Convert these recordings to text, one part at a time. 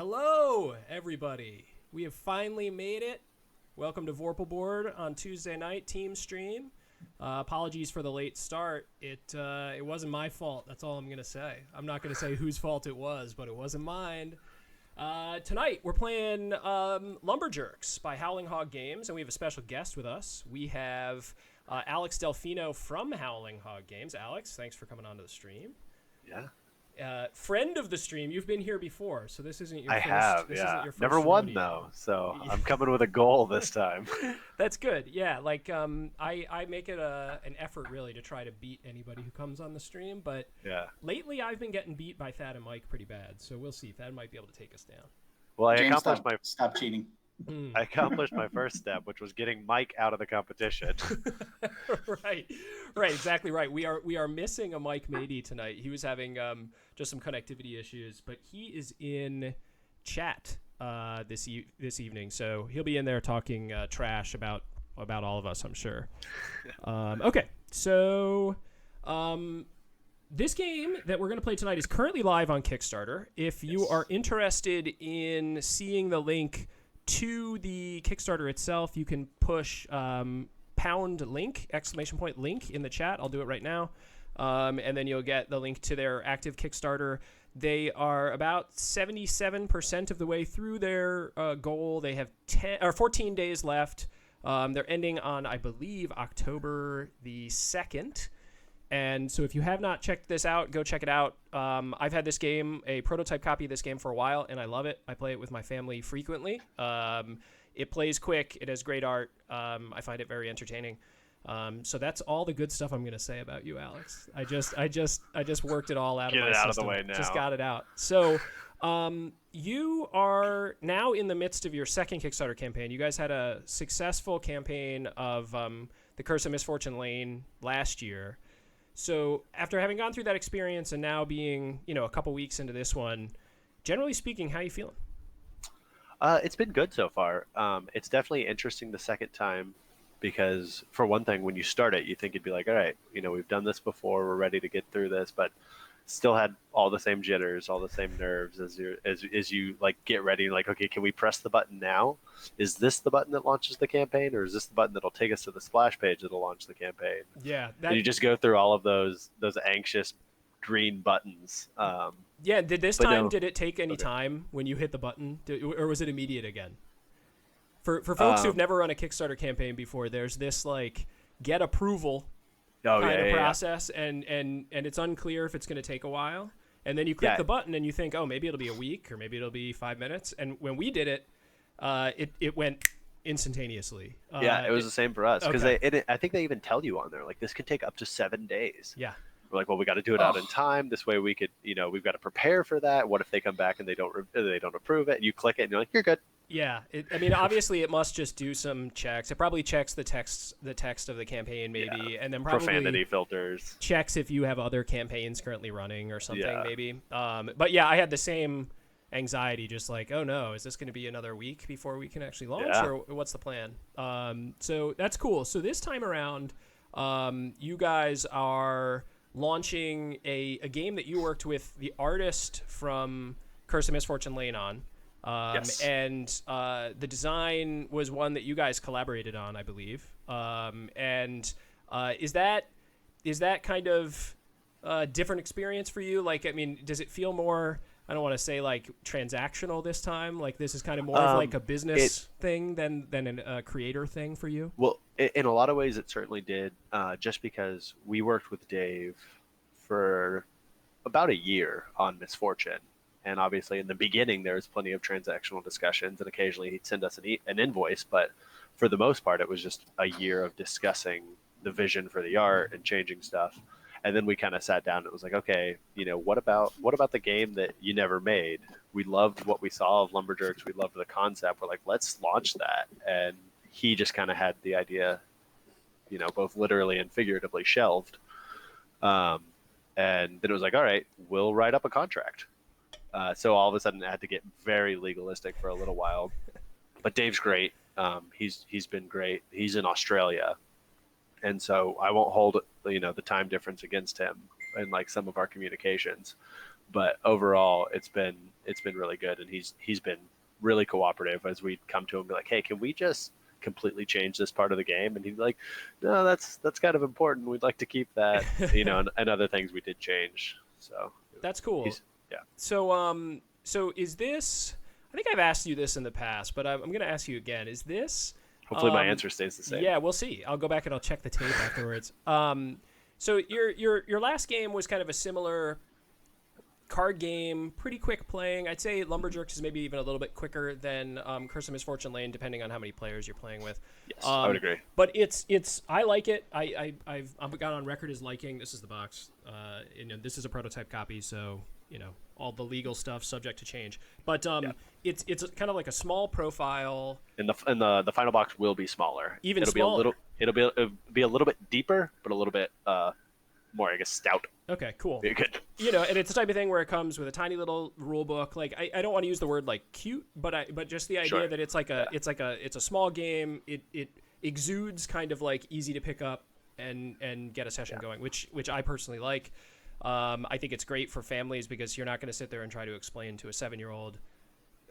Hello, everybody. We have finally made it. Welcome to Vorpal Board on Tuesday night team stream. Apologies for the late start. It wasn't my fault. That's all I'm gonna say. I'm not gonna say whose fault it was, but it wasn't mine. Tonight we're playing Lumberjerks by Howling Hog Games, and we have a special guest with us. We have Alex Delfino from Howling Hog Games. Alex, thanks for coming onto the stream. Yeah. Friend of the stream, you've been here before, so this isn't your I first. have, This yeah. isn't your first Never won rodeo. though, so I'm coming with a goal this time. That's good. Yeah, like I make it an effort really to try to beat anybody who comes on the stream, but Yeah. lately I've been getting beat by Thad and Mike pretty bad, so we'll see. Thad might be able to take us down. Well, I James, accomplished stop cheating. I accomplished my first step, which was getting Mike out of the competition. right, exactly right. We are missing a Mike Mady tonight. He was having just some connectivity issues, but he is in chat this evening, so he'll be in there talking trash about all of us, I'm sure. Okay, so this game that we're going to play tonight is currently live on Kickstarter. If you are interested in seeing the link to the Kickstarter itself, you can push pound link, ! link in the chat. I'll do it right now. And then you'll get the link to their active Kickstarter. They are about 77% of the way through their goal. They have 14 days left. They're ending on, I believe, October the 2nd. And so if you have not checked this out, go check it out. I've had this game, a prototype copy of this game for a while, and I love it. I play it with my family frequently. It plays quick. It has great art. I find it very entertaining. So that's all the good stuff I'm going to say about you, Alex. I just worked it all out of my system. Get it out of the way now. Just got it out. So you are now in the midst of your second Kickstarter campaign. You guys had a successful campaign of The Curse of Misfortune Lane last year. So after having gone through that experience and now being, a couple weeks into this one, generally speaking, how are you feeling? It's been good so far. It's definitely interesting the second time because, for one thing, when you start it, you think you'd be like, all right, we've done this before, we're ready to get through this, but still had all the same jitters, all the same nerves as you like get ready. Like, okay, can we press the button now? Is this the button that launches the campaign, or is this the button that'll take us to the splash page that'll launch the campaign? Yeah, and you just go through all of those anxious green buttons. Did it take any time when you hit the button, or was it immediate again? For folks who've never run a Kickstarter campaign before, there's this like get approval kind of process, and it's unclear if it's going to take a while. And then you click the button and you think, oh, maybe it'll be a week or maybe it'll be 5 minutes. And when we did it, it went instantaneously. It was the same for us because okay. I think they even tell you on there like this could take up to 7 days. Yeah. We're like, well, we got to do it out in time. This way we could, we've got to prepare for that. What if they come back and they don't approve it? And you click it and you're like, you're good. Yeah, obviously it must just do some checks. It probably checks the text of the campaign, maybe, and then probably profanity filters. Checks if you have other campaigns currently running or something, maybe. But yeah, I had the same anxiety, just like, oh no, is this going to be another week before we can actually launch, or what's the plan? So that's cool. So this time around, you guys are launching a game that you worked with the artist from Curse of Misfortune Lane on. Yes. And the design was one that you guys collaborated on, I believe. Is that kind of a different experience for you? Like, does it feel more, I don't want to say like transactional this time? Like this is kind of more of like a business thing than a creator thing for you? Well, in a lot of ways it certainly did, just because we worked with Dave for about a year on Misfortune. And obviously, in the beginning, there was plenty of transactional discussions, and occasionally he'd send us an invoice. But for the most part, it was just a year of discussing the vision for the art and changing stuff. And then we kind of sat down and it was like, okay, what about the game that you never made? We loved what we saw of Lumberjerks. We loved the concept. We're like, let's launch that. And he just kind of had the idea, both literally and figuratively shelved. And then it was like, all right, we'll write up a contract. So all of a sudden I had to get very legalistic for a little while, but Dave's great. He's been great. He's in Australia. And so I won't hold, the time difference against him in like some of our communications, but overall it's been it's been really good, and he's been really cooperative as we come to him and be like, hey, can we just completely change this part of the game? And he's like, no, that's kind of important. We'd like to keep that, and other things we did change. So that's cool. Yeah. So is this? I think I've asked you this in the past, but I'm going to ask you again. Is this? Hopefully, my answer stays the same. Yeah, we'll see. I'll go back and I'll check the tape afterwards. So your last game was kind of a similar card game, pretty quick playing. I'd say Lumberjerks is maybe even a little bit quicker than Curse of Misfortune Lane, depending on how many players you're playing with. Yes, I would agree. But it's I like it. I've got on record as liking. This is the box. This is a prototype copy, so all the legal stuff subject to change. But it's kind of like a small profile. And the final box will be smaller. Even it'll smaller. It'll be a little bit deeper, but a little bit more, I guess, stout. Okay, cool. Be good. And it's the type of thing where it comes with a tiny little rule book. Like I don't want to use the word like cute, but just the idea that it's a small game. It exudes kind of like easy to pick up and get a session going, which I personally like. I think it's great for families because you're not going to sit there and try to explain to a 7-year-old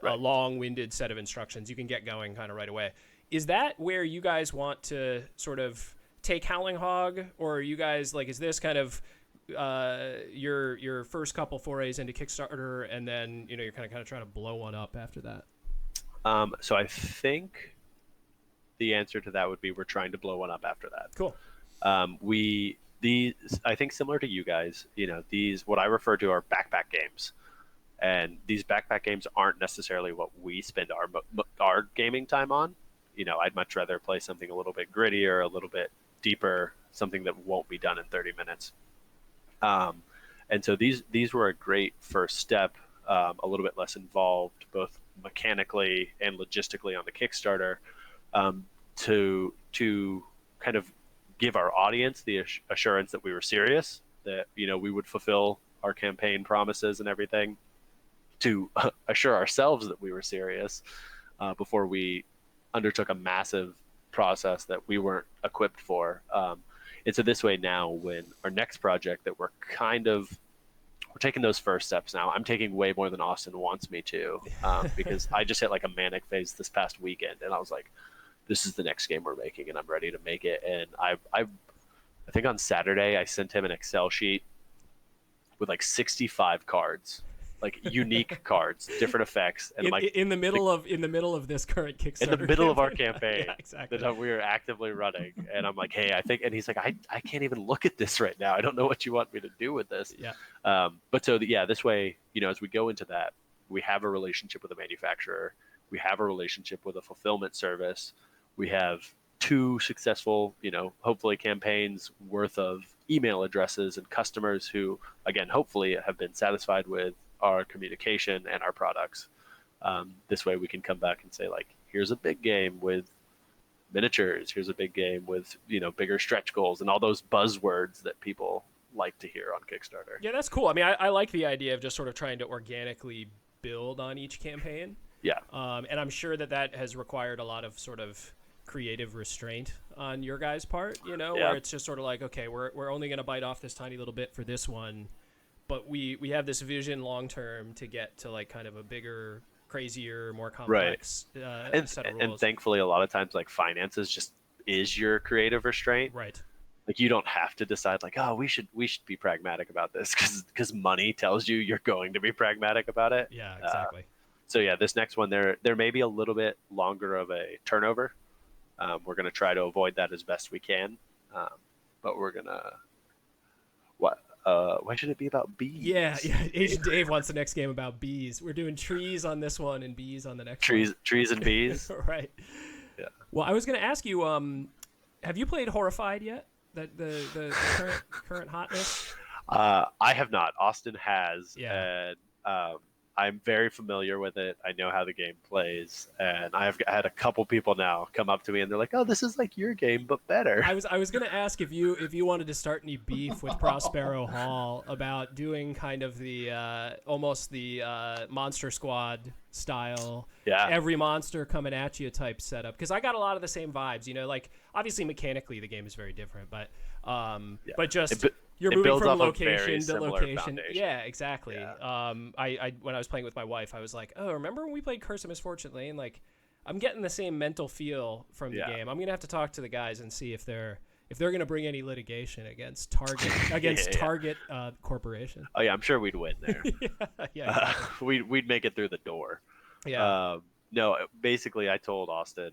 a long-winded set of instructions. You can get going kind of right away. Is that where you guys want to sort of take Howling Hog, or are you guys like, is this kind of your first couple forays into Kickstarter, and then you're kind of trying to blow one up after that? So I think the answer to that would be we're trying to blow one up after that. Cool. I think similar to you guys, these what I refer to are backpack games, and these backpack games aren't necessarily what we spend our gaming time on. I'd much rather play something a little bit grittier, a little bit deeper, something that won't be done in 30 minutes. And so these were a great first step, a little bit less involved, both mechanically and logistically on the Kickstarter, to kind of give our audience the assurance that we were serious, that we would fulfill our campaign promises and everything, to assure ourselves that we were serious before we undertook a massive process that we weren't equipped for. And so this way now, when our next project that we're taking those first steps now, I'm taking way more than Austin wants me to, because I just hit like a manic phase this past weekend, and I was like, this is the next game we're making, and I'm ready to make it. And I think on Saturday I sent him an Excel sheet with like 65 cards, like unique cards, different effects, and in the middle of this current Kickstarter, in the middle of our campaign yeah, exactly. that we are actively running. And I'm like, hey, I think, and he's like, I can't even look at this right now. I don't know what you want me to do with this. Yeah. But so this way, as we go into that, we have a relationship with a manufacturer, we have a relationship with a fulfillment service, we have 2 successful, hopefully campaigns worth of email addresses and customers who, again, hopefully have been satisfied with our communication and our products. This way we can come back and say, like, here's a big game with miniatures, here's a big game with bigger stretch goals and all those buzzwords that people like to hear on Kickstarter. Yeah, that's cool. I mean, I like the idea of just sort of trying to organically build on each campaign. Yeah. And I'm sure that has required a lot of sort of creative restraint on your guys' part, where it's just sort of like, okay, we're only going to bite off this tiny little bit for this one, but we have this vision long term to get to like kind of a bigger, crazier, more complex set of rules. And thankfully, a lot of times, like, finances just is your creative restraint. Right. Like, you don't have to decide like, oh, we should be pragmatic about this because money tells you you're going to be pragmatic about it. Yeah, exactly. So yeah, this next one there may be a little bit longer of a turnover. We're going to try to avoid that as best we can, but we're gonna why should it be about bees? Yeah. Agent Dave wants the next game about bees. We're doing trees on this one and bees on the next one. Trees and bees. Right. Yeah. Well, I was going to ask you, have you played Horrified yet? The current hotness? I have not. Austin has. Yeah. And I'm very familiar with it. I know how the game plays, and I've had a couple people now come up to me and they're like, "Oh, this is like your game but better." I was going to ask if you wanted to start any beef with Prospero Hall about doing kind of the almost the Monster Squad style, every monster coming at you type setup, because I got a lot of the same vibes. Like obviously mechanically the game is very different, but just You're it moving builds from off a very location to similar location. foundation. Yeah, exactly. Yeah. I when I was playing with my wife, I was like, oh, remember when we played Curse of Misfortune Lane? Like, I'm getting the same mental feel from the Yeah. game. I'm gonna have to talk to the guys and see if they're gonna bring any litigation against Target Yeah. Target Corporation. Oh yeah, I'm sure we'd win there. Yeah, exactly. We'd make it through the door. Yeah. No, basically, I told Austin,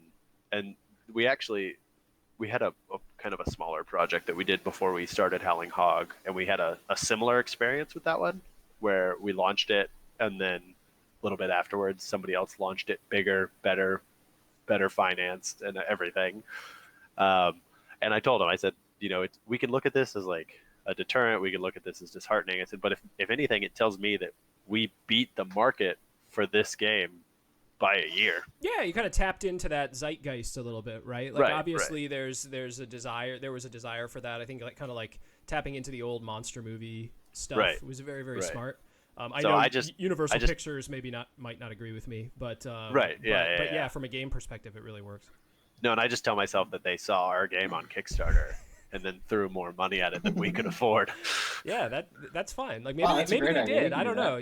and we had a kind of a smaller project that we did before we started Howling Hog, and we had a similar experience with that one, where we launched it, and then a little bit afterwards, somebody else launched it bigger, better financed, and everything. And I told him, I said, we can look at this as like a deterrent. We can look at this as disheartening. I said, but if anything, it tells me that we beat the market for this game by a year. Yeah, you kind of tapped into that zeitgeist a little bit, right? Like, Right, obviously, there's a desire. There was a desire for that. I think, like, kind of like tapping into the old monster movie stuff was very, very smart. I know Universal Pictures might not agree with me, but but yeah, from a game perspective, it really works. No, and I just tell myself that they saw our game on Kickstarter and then threw more money at it than we could afford. Yeah, that's fine. Like, maybe they did. I don't know.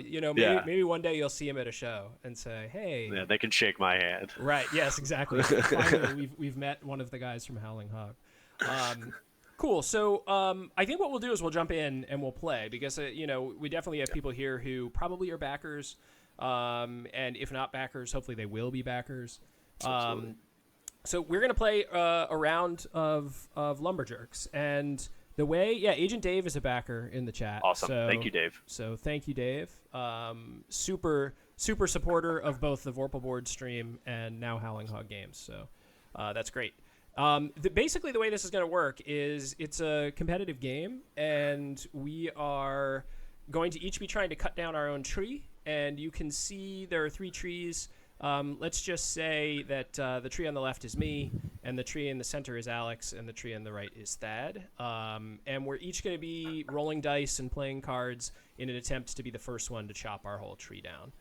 Maybe one day you'll see him at a show and say, "Hey." Yeah, they can shake my hand. Right. Yes. Exactly. Finally, we've met one of the guys from Howling Hog. Cool. So I think what we'll do is we'll jump in and we'll play, because we definitely have people here who probably are backers, and if not backers, hopefully they will be backers. So we're going to play a round of Lumberjerks. And the way, Agent Dave is a backer in the chat. Awesome. Thank you, Dave. So thank you, Dave. Super supporter of both the Vorpal Board stream and now Howling Hog Games. So that's great. Basically, the way this is going to work is it's a competitive game, and we are going to each be trying to cut down our own tree. And you can see there are 3 trees. Let's just say that the tree on the left is me, and the tree in the center is Alex, and the tree on the right is Thad. And we're each going to be rolling dice and playing cards in an attempt to be the first one to chop our whole tree down.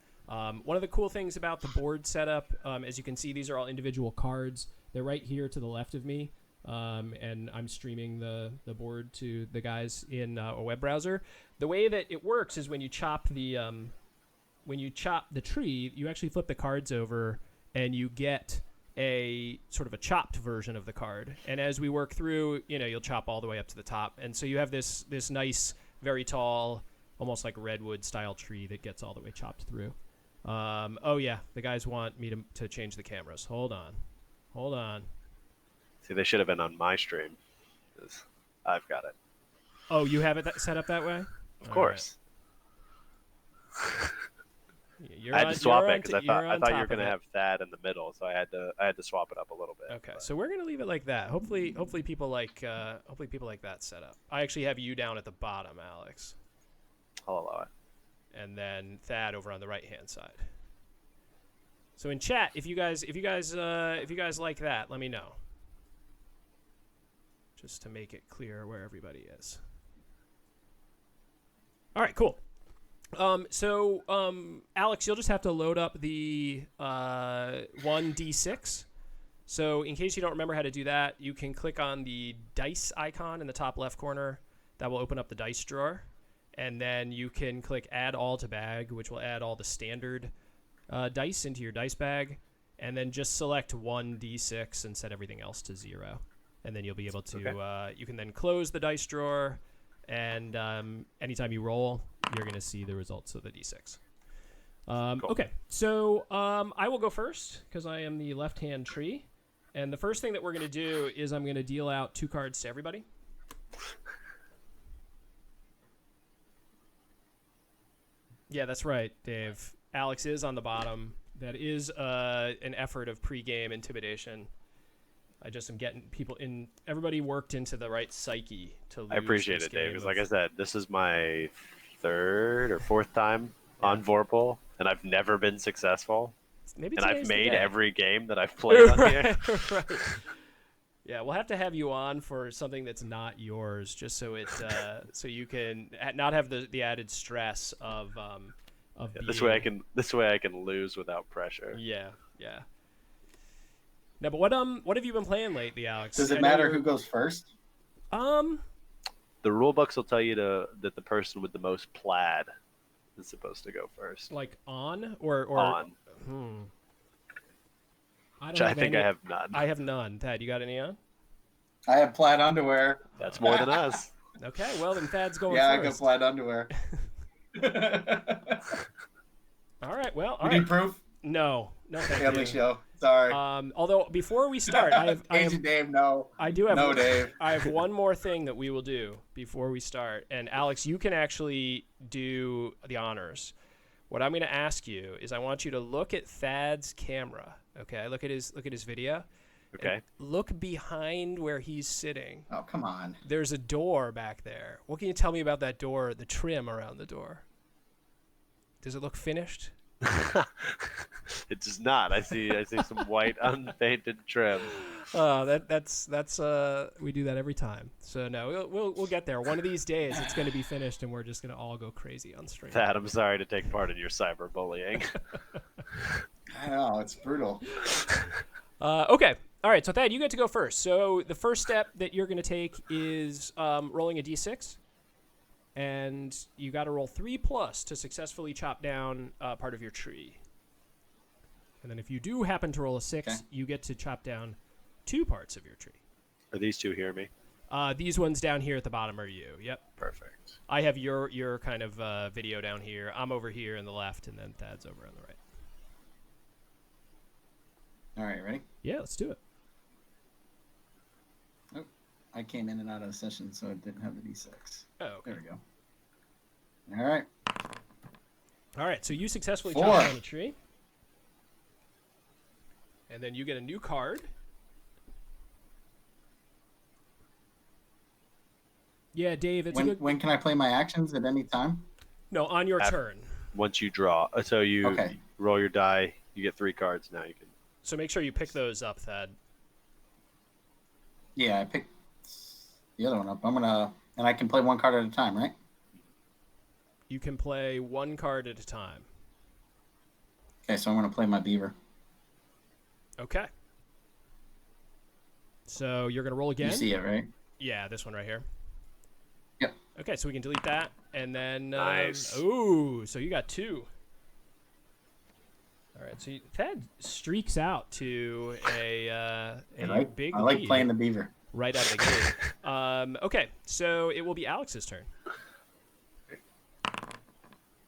One of the cool things about the board setup, as you can see, these are all individual cards. They're right here to the left of me, and I'm streaming the board to the guys in a web browser. The way that it works is when you chop the tree, you actually flip the cards over and you get a sort of a chopped version of the card. And as we work through, you'll chop all the way up to the top. And so you have this nice, very tall, almost like redwood style tree that gets all the way chopped through. Oh yeah, the guys want me to change the cameras. Hold on. See, they should have been on my stream, 'cause I've got it. Oh, you have it set up that way? Of course. Right. I had to swap it because I thought you were going to have Thad in the middle, so I had to swap it up a little bit. Okay, so we're gonna leave it like that. Hopefully people like that setup. I actually have you down at the bottom, Alex. I'll allow it. And then Thad over on the right hand side. So in chat, if you guys like that, let me know. Just to make it clear where everybody is. All right, cool. Alex, you'll just have to load up the 1d6. So in case you don't remember how to do that, you can click on the dice icon in the top left corner. That will open up the dice drawer. And then you can click add all to bag, which will add all the standard dice into your dice bag. And then just select 1d6 and set everything else to 0. And then you'll be able to, you can then close the dice drawer. And anytime you roll, you're going to see the results of the d6. Cool. Okay, so I will go first because I am the left-hand tree. And the first thing that we're going to do is I'm going to deal out 2 cards to everybody. Yeah, that's right, Dave. Alex is on the bottom. That is an effort of pre-game intimidation. I just am getting people in. Everybody worked into the right psyche to lose. I appreciate it, Dave. Because like I said, this is my 3rd or 4th time on Vorpal, and I've never been successful. Maybe and I've made every game that I've played on here. Right. Yeah, we'll have to have you on for something that's not yours, just so it so you can not have the added stress of this way I can lose without pressure. Yeah. No, but what have you been playing lately, Alex? Does it matter who goes first? The the rule books will tell you that the person with the most plaid is supposed to go first. Like on or On. I Which don't I have think any. I have none. I have none. Thad, you got any on? I have plaid underwear. That's more than us. Okay, well then Thad's going Yeah, first. I got plaid underwear. All right, well, You need proof? No, thank Family you. show. Sorry. Although before we start, Agent Dave, no. I do have No, Dave. I have one more thing that we will do before we start. And Alex, you can actually do the honors. What I'm going to ask you is I want you to look at Thad's camera. Okay? Look at his video. Okay. Look behind where he's sitting. Oh, come on. There's a door back there. What can you tell me about that door, the trim around the door? Does it look finished? It does not. I see some white unpainted trim. That's we do that every time. So no, we'll get there. One of these days it's going to be finished and we're just going to all go crazy on stream. Thad, I'm sorry to take part in your cyberbullying. I know, it's brutal. Okay. All right, so Thad, you get to go first. So the first step that you're going to take is rolling a d6. And you got to roll 3+ to successfully chop down part of your tree. And then if you do happen to roll a 6, Okay. you get to chop down 2 parts of your tree. Are these two hear me? These ones down here at the bottom are you. Yep. Perfect. I have your kind of video down here. I'm over here on the left, and then Thad's over on the right. All right, ready? Yeah, let's do it. Oh, I came in and out of the session, so it didn't have the D6. Oh, okay. There we go. All right. All right, so you successfully 4. chopped down a tree. And then you get a new card. Yeah, Dave, it's a good... When can I play my actions at any time? No, on your turn. Once you draw, so you Okay. roll your die, you get 3 cards. Now you can. So make sure you pick those up, Thad. Yeah, I picked the other one up. And I can play 1 card at a time, right? You can play 1 card at a time. Okay, so I'm gonna play my beaver. Okay. So you're going to roll again? You see it, right? Yeah, this one right here. Yep. Okay, so we can delete that. And then... Nice. Ooh, so you got 2. All right, so Thad streaks out to a big I like lead playing the beaver. right out of the gate. Okay, so it will be Alex's turn.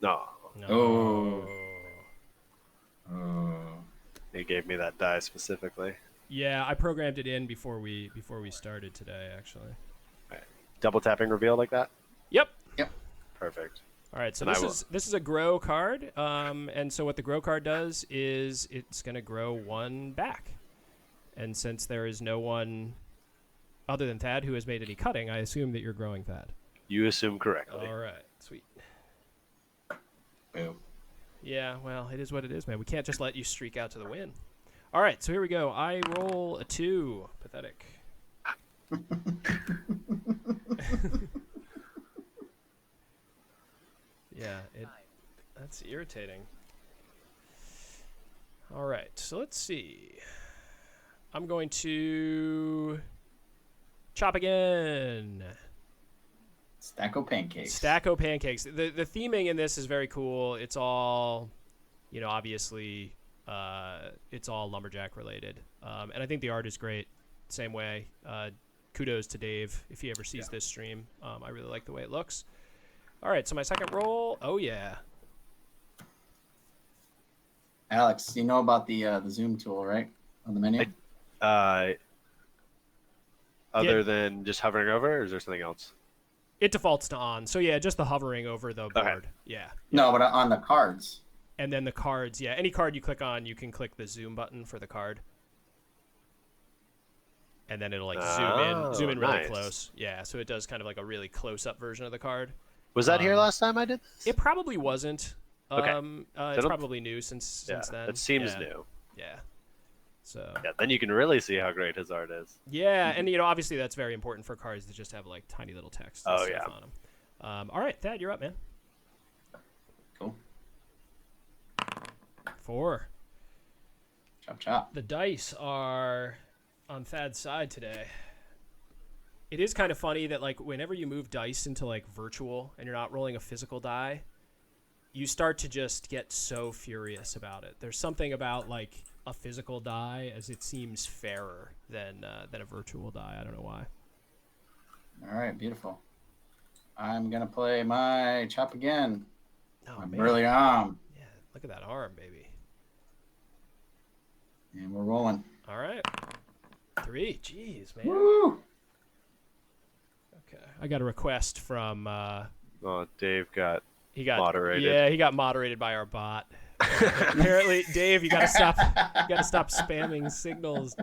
No, Oh. Oh. he gave me that die specifically. Yeah, I programmed it in before we started today, actually. Double tapping reveal like that. Yep. Perfect. All right, so And this is a grow card, and so what the grow card does is it's going to grow 1 back. And since there is no one other than Thad who has made any cutting, I assume that you're growing Thad. You assume correctly. All right, sweet. Boom. Yeah, well, it is what it is, man. We can't just let you streak out to the win. All right, so here we go. I roll a 2. Pathetic. Yeah, that's irritating. All right, so let's see. I'm going to chop again. Stacko pancakes. Stacko pancakes. The theming in this is very cool. It's all, obviously, it's all lumberjack related, and I think the art is great. Same way. Kudos to Dave if he ever sees this stream. I really like the way it looks. All right, so my second roll. Oh yeah. Alex, you know about the zoom tool, right? On the menu. Other than just hovering over, or is there something else? It defaults to on. So yeah, just the hovering over the board. Okay. Yeah. No, but on the cards. And then the cards, yeah. Any card you click on, you can click the zoom button for the card. And then it'll like zoom in really nice. close. Yeah, so it does kind of like a really close-up version of the card. Was that here last time I did this? It probably wasn't. Okay. It's probably new since then. It seems new. Yeah. So. Yeah, then you can really see how great his art is. Yeah, and obviously that's very important for cards that just have like tiny little text and stuff on them. All right, Thad, you're up, man. Cool. 4. Chop chop. The dice are on Thad's side today. It is kind of funny that like whenever you move dice into like virtual and you're not rolling a physical die, you start to just get so furious about it. There's something about like a physical die as it seems fairer than a virtual die. I don't know why. All right, beautiful. I'm gonna play my chop again. Oh, my man. burly arm. Yeah, look at that arm, baby. And we're rolling. All right. 3. Jeez, man. Woo! Okay. I got a request from Dave got he got moderated. Yeah, he got moderated by our bot. Apparently, Dave, you gotta stop spamming symbols,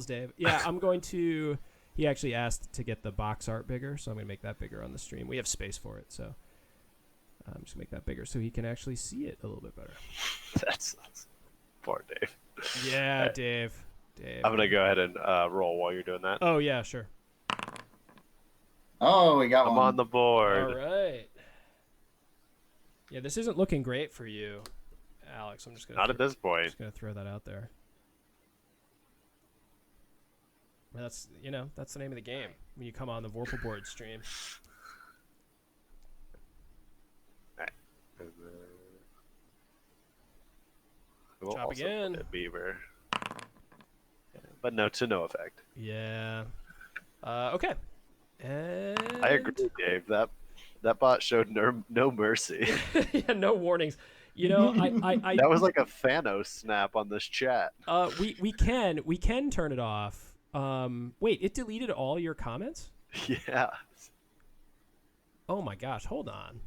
Dave. Yeah, I'm going to. He actually asked to get the box art bigger, so I'm gonna make that bigger on the stream. We have space for it, so I'm just gonna make that bigger so he can actually see it a little bit better. That's poor Dave. Yeah, Right. Dave. I'm gonna go ahead and roll while you're doing that. Oh yeah, sure. Oh, we got I'm one. on the board. All right. Yeah, this isn't looking great for you, Alex. I'm just gonna Not at this point. just gonna throw that out there. Well, that's the name of the game when you come on the Vorpal Board stream. We'll Chop also again. put a beaver, but to no effect. Yeah. Okay. And... I agree, Dave. That bot showed no mercy. Yeah, no warnings. I That was like a Thanos snap on this chat. we can turn it off. Wait, it deleted all your comments? Yeah. Oh my gosh, hold on.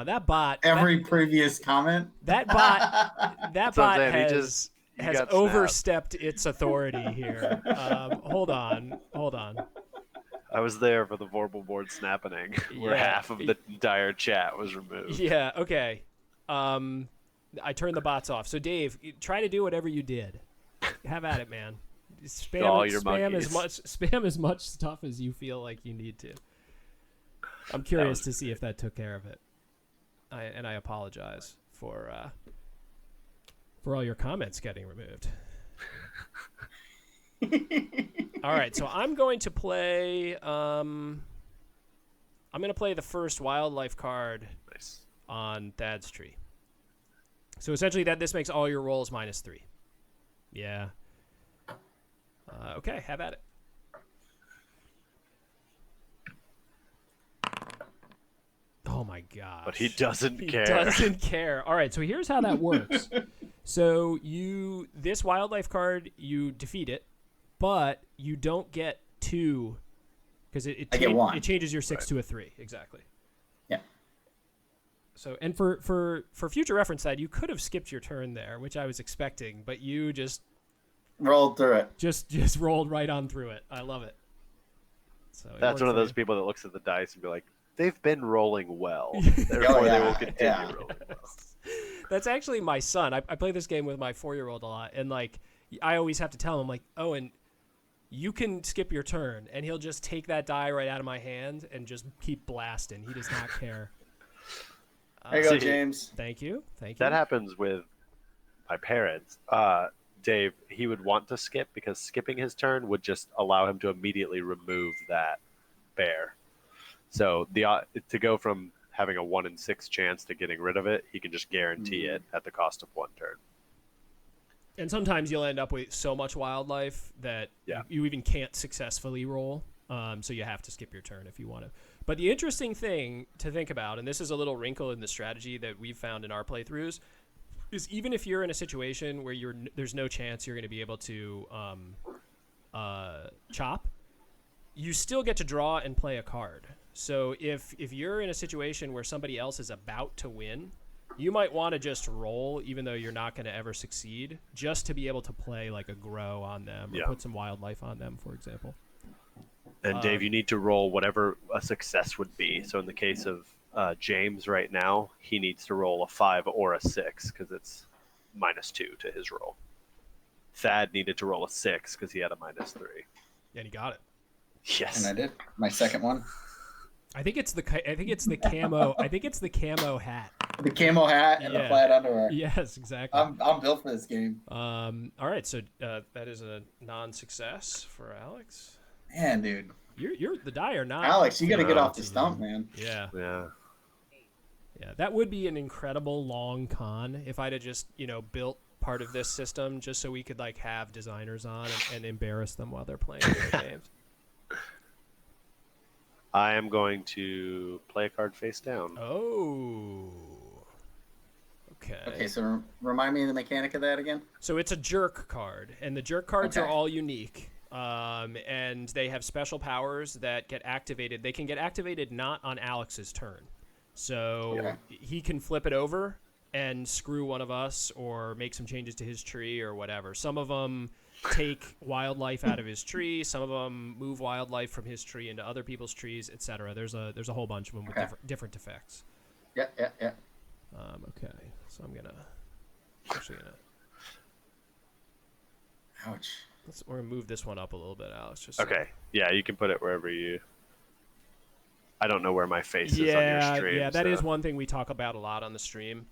That bot Every previous comment. that bot That's what I'm saying, has he got overstepped its authority here. Hold on. I was there for the Vorpal Board snapping, where Yeah. half of the entire chat was removed. Yeah, okay. I turned the bots off. So Dave, try to do whatever you did. Have at it, man. Spam as much stuff as you feel like you need to. I'm curious to see if that took care of it. I apologize for all your comments getting removed. All right, so I'm going to play the first wildlife card Nice. on Thad's tree. So essentially this makes all your rolls -3. Yeah. Okay, have at it. Oh my gosh. But he doesn't care. Doesn't care. All right, so here's how that works. So this wildlife card, you defeat it, but you don't get 2 because it get 1. It changes your 6 to a 3. Exactly. Yeah. So and for future reference, that you could have skipped your turn there, which I was expecting, but you just rolled through it. Just rolled right on through it. I love it. So That's one of those people that looks at the dice and be like, they've been rolling well. Therefore, they will continue rolling well. That's actually my son. I play this game with my 4-year-old a lot, and like I always have to tell him, like, Owen, you can skip your turn, and he'll just take that die right out of my hand and just keep blasting. He does not care. There you go, James. Thank you. That happens with my parents. Dave, he would want to skip because skipping his turn would just allow him to immediately remove that bear. So to go from having a 1 in 6 chance to getting rid of it, he can just guarantee it at the cost of 1 turn. And sometimes you'll end up with so much wildlife that you even can't successfully roll. So you have to skip your turn if you want to. But the interesting thing to think about, and this is a little wrinkle in the strategy that we've found in our playthroughs, is even if you're in a situation where there's no chance you're going to be able to chop, you still get to draw and play a card. So if you're in a situation where somebody else is about to win, you might want to just roll, even though you're not going to ever succeed, just to be able to play like a grow on them or put some wildlife on them, for example. And Dave, you need to roll whatever a success would be. So in the case of James right now, he needs to roll a 5 or a 6 because it's -2 to his roll. Thad needed to roll a 6 because he had a -3. And he got it. Yes. And I did. My second one. I think it's the camo. I think it's the camo hat. The camo hat and the plaid underwear. Yes, exactly. I'm built for this game. All right, so that is a non-success for Alex. Man, dude. You're the die are not. Alex, you got to get off the to stump, you. man. Yeah. Yeah. Yeah, that would be an incredible long con if I'd have just, built part of this system just so we could like have designers on and embarrass them while they're playing their games. I am going to play a card face down. Oh. Okay. Okay, so remind me of the mechanic of that again. So it's a jerk card, and the jerk cards are Okay. all unique. And they have special powers that get activated. They can get activated not on Alex's turn. So Okay. he can flip it over and screw one of us or make some changes to his tree or whatever. Some of them take wildlife out of his tree. Some of them move wildlife from his tree into other people's trees, etc. There's a whole bunch of them with different effects. Yeah. Okay, so I'm actually gonna. Ouch. We're gonna move this one up a little bit, Alex. Just Okay. Yeah, you can put it wherever you. I don't know where my face is on your stream. Yeah, that is one thing we talk about a lot on the stream.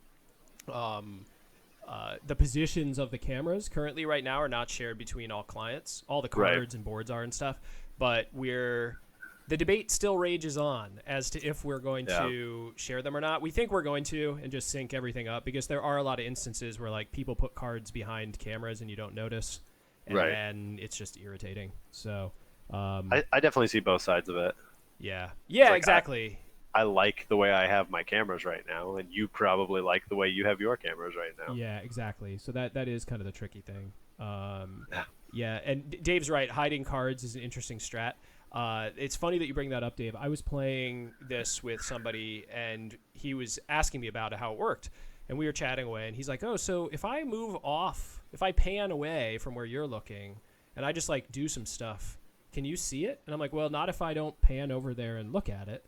The positions of the cameras currently right now are not shared between all clients. All the cards and boards are and stuff, but the debate still rages on as to if we're going to share them or not. We think we're going to and just sync everything up because there are a lot of instances where like people put cards behind cameras and you don't notice, and then it's just irritating. So I definitely see both sides of it. Yeah, like exactly. I like the way I have my cameras right now, and you probably like the way you have your cameras right now. Yeah, exactly. So that is kind of the tricky thing. Yeah, and Dave's right. Hiding cards is an interesting strat. It's funny that you bring that up, Dave. I was playing this with somebody, and he was asking me about how it worked. And we were chatting away, and he's like, oh, so if I pan away from where you're looking, and I just, like, do some stuff, can you see it? And I'm like, well, not if I don't pan over there and look at it.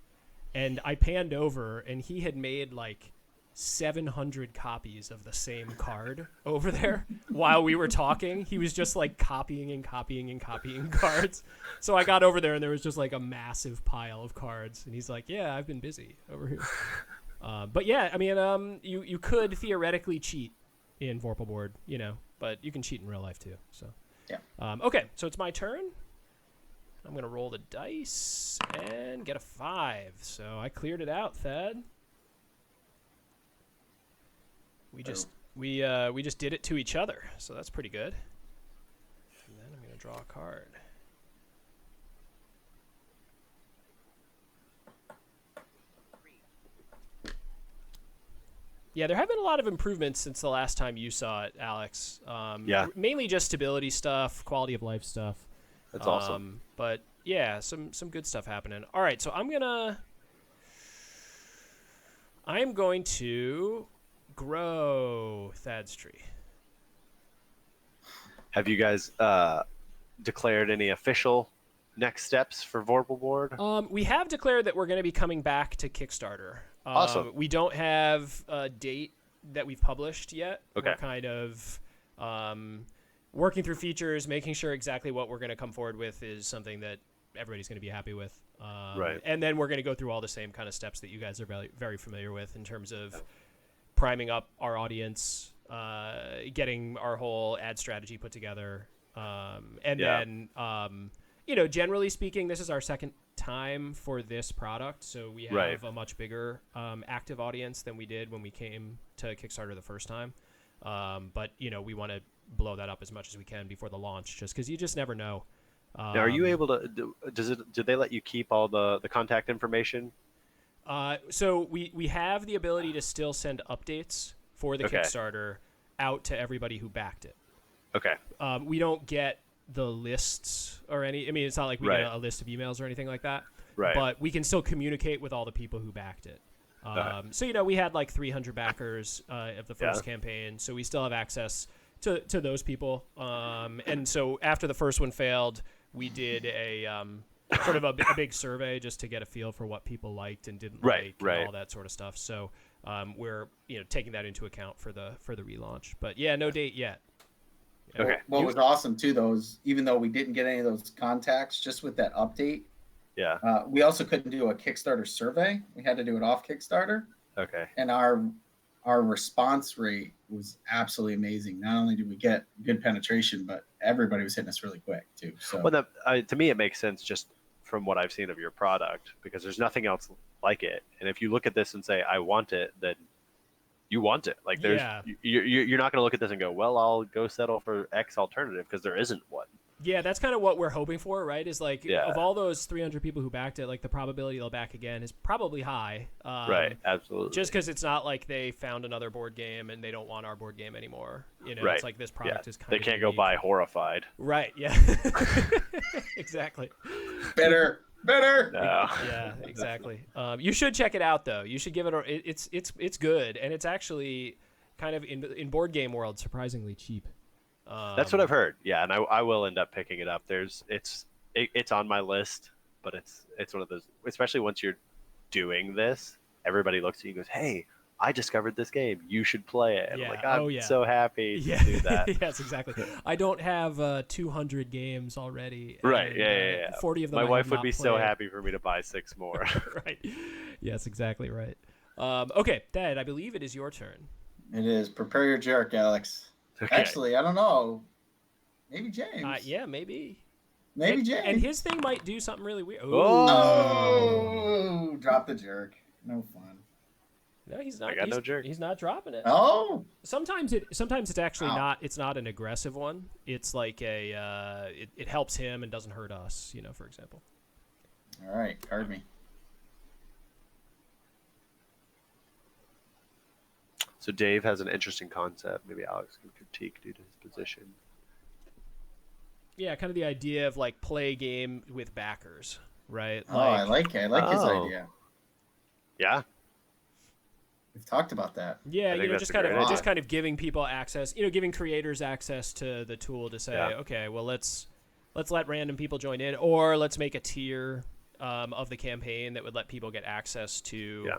And I panned over, and he had made, like, 700 copies of the same card over there while we were talking. He was just like copying cards. So I got over there and there was just like a massive pile of cards, and he's like, yeah, I've been busy over here. But yeah, I mean, you could theoretically cheat in Vorpal Board, but you can cheat in real life too. So yeah. Okay, so it's my turn. I'm gonna roll the dice and get a 5. So I cleared it out, Thad. We just did it to each other, so that's pretty good. And then I'm gonna draw a card. Yeah, there have been a lot of improvements since the last time you saw it, Alex. Mainly just stability stuff, quality of life stuff. That's awesome. But yeah, some good stuff happening. All right, so I'm going to grow Thad's tree. Have you guys declared any official next steps for Vorpal Board? We have declared that we're going to be coming back to Kickstarter. Awesome. We don't have a date that we've published yet. Okay. We're kind of working through features, making sure exactly what we're going to come forward with is something that everybody's going to be happy with. Right. And then we're going to go through all the same kind of steps that you guys are very, very familiar with in terms of priming up our audience, getting our whole ad strategy put together. Then, generally speaking, this is our second time for this product. So we have a much bigger active audience than we did when we came to Kickstarter the first time. But we want to blow that up as much as we can before the launch, just because you just never know. Now, are you able to? Do they let you keep all the contact information? So we have the ability to still send updates for the Kickstarter out to everybody who backed it. Okay. We don't get the lists or any. I mean, it's not like we get a list of emails or anything like that. Right. But we can still communicate with all the people who backed it. So we had like 300 backers of the first campaign, so we still have access to those people. And so after the first one failed, we did a sort of a big survey just to get a feel for what people liked and didn't like and all that sort of stuff. So we're taking that into account for the relaunch. But yeah, no date yet. Okay. What was awesome too, though, is even though we didn't get any of those contacts, just with that update, we also couldn't do a Kickstarter survey. We had to do it off Kickstarter. Okay. And our our response rate was absolutely amazing. Not only did we get good penetration, but everybody was hitting us really quick too. So, Well, to me, it makes sense just from what I've seen of your product, because there's nothing else like it. And if you look at this and say, I want it, then you want it. Like there's, you're not going to look at this and go, well, I'll go settle for X alternative, because there isn't one. Yeah, that's kind of what we're hoping for, right? Is like, Yeah. of all those 300 people who backed it, like the probability they'll back again is probably high. Right, absolutely. Just because it's not like they found another board game and they don't want our board game anymore. You know, Right. it's like this product is kind They of can't go unique. buy Horrified. Right, yeah. Exactly. better. No. Yeah, exactly. You should check it out, though. You should give it a... It's good, and it's actually kind of, in board game world, surprisingly cheap. That's what I've heard. Yeah, and I will end up picking it up. It's on my list, but it's one of those, especially once you're doing this, everybody looks at you and goes, "Hey, I discovered this game. You should play it." And I'm like, I'm so happy to do that. Yes, exactly. I don't have 200 games already. Right. And, Yeah. 40 of them. My I wife have would not be so played. happy for me to buy 6 more. Right. Yes, exactly right. Okay, Dad, I believe it is your turn. It is. Prepare your jerk, Alex. Okay. Actually, I don't know. Maybe James. Yeah, maybe. Maybe and, James. And his thing might do something really weird. Ooh. Oh, drop the jerk. No fun. No, he's not. I got no jerk. He's not dropping it. Oh. Sometimes it's actually Ow. not. It's not an aggressive one. It's like it helps him and doesn't hurt us. You know, for example. All right, card me. So Dave has an interesting concept. Maybe Alex can critique due to his position. Yeah, kind of the idea of like play a game with backers, right? Oh, I like it. I like his Oh. idea. Yeah. We've talked about that. Yeah, think you know, that's just a kind great of idea. just kind of giving people access, you know, giving creators access to the tool to say, Yeah. okay, well let's let random people join in, or let's make a tier of the campaign that would let people get access to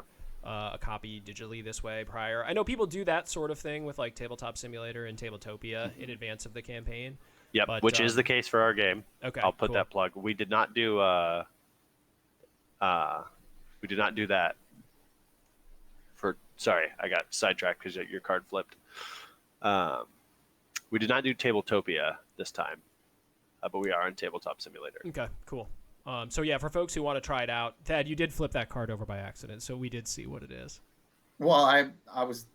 a copy digitally this way prior. I know people do that sort of thing with like Tabletop Simulator and Tabletopia in advance of the campaign. Yep, But, which is the case for our game. Okay, I'll put cool. that plug. We did not do that for, sorry, I got sidetracked because your card flipped. We did not do Tabletopia this time, but we are on Tabletop Simulator. Okay, cool. So yeah, for folks who want to try it out, Thad, you did flip that card over by accident, so we did see what it is. Well, I was.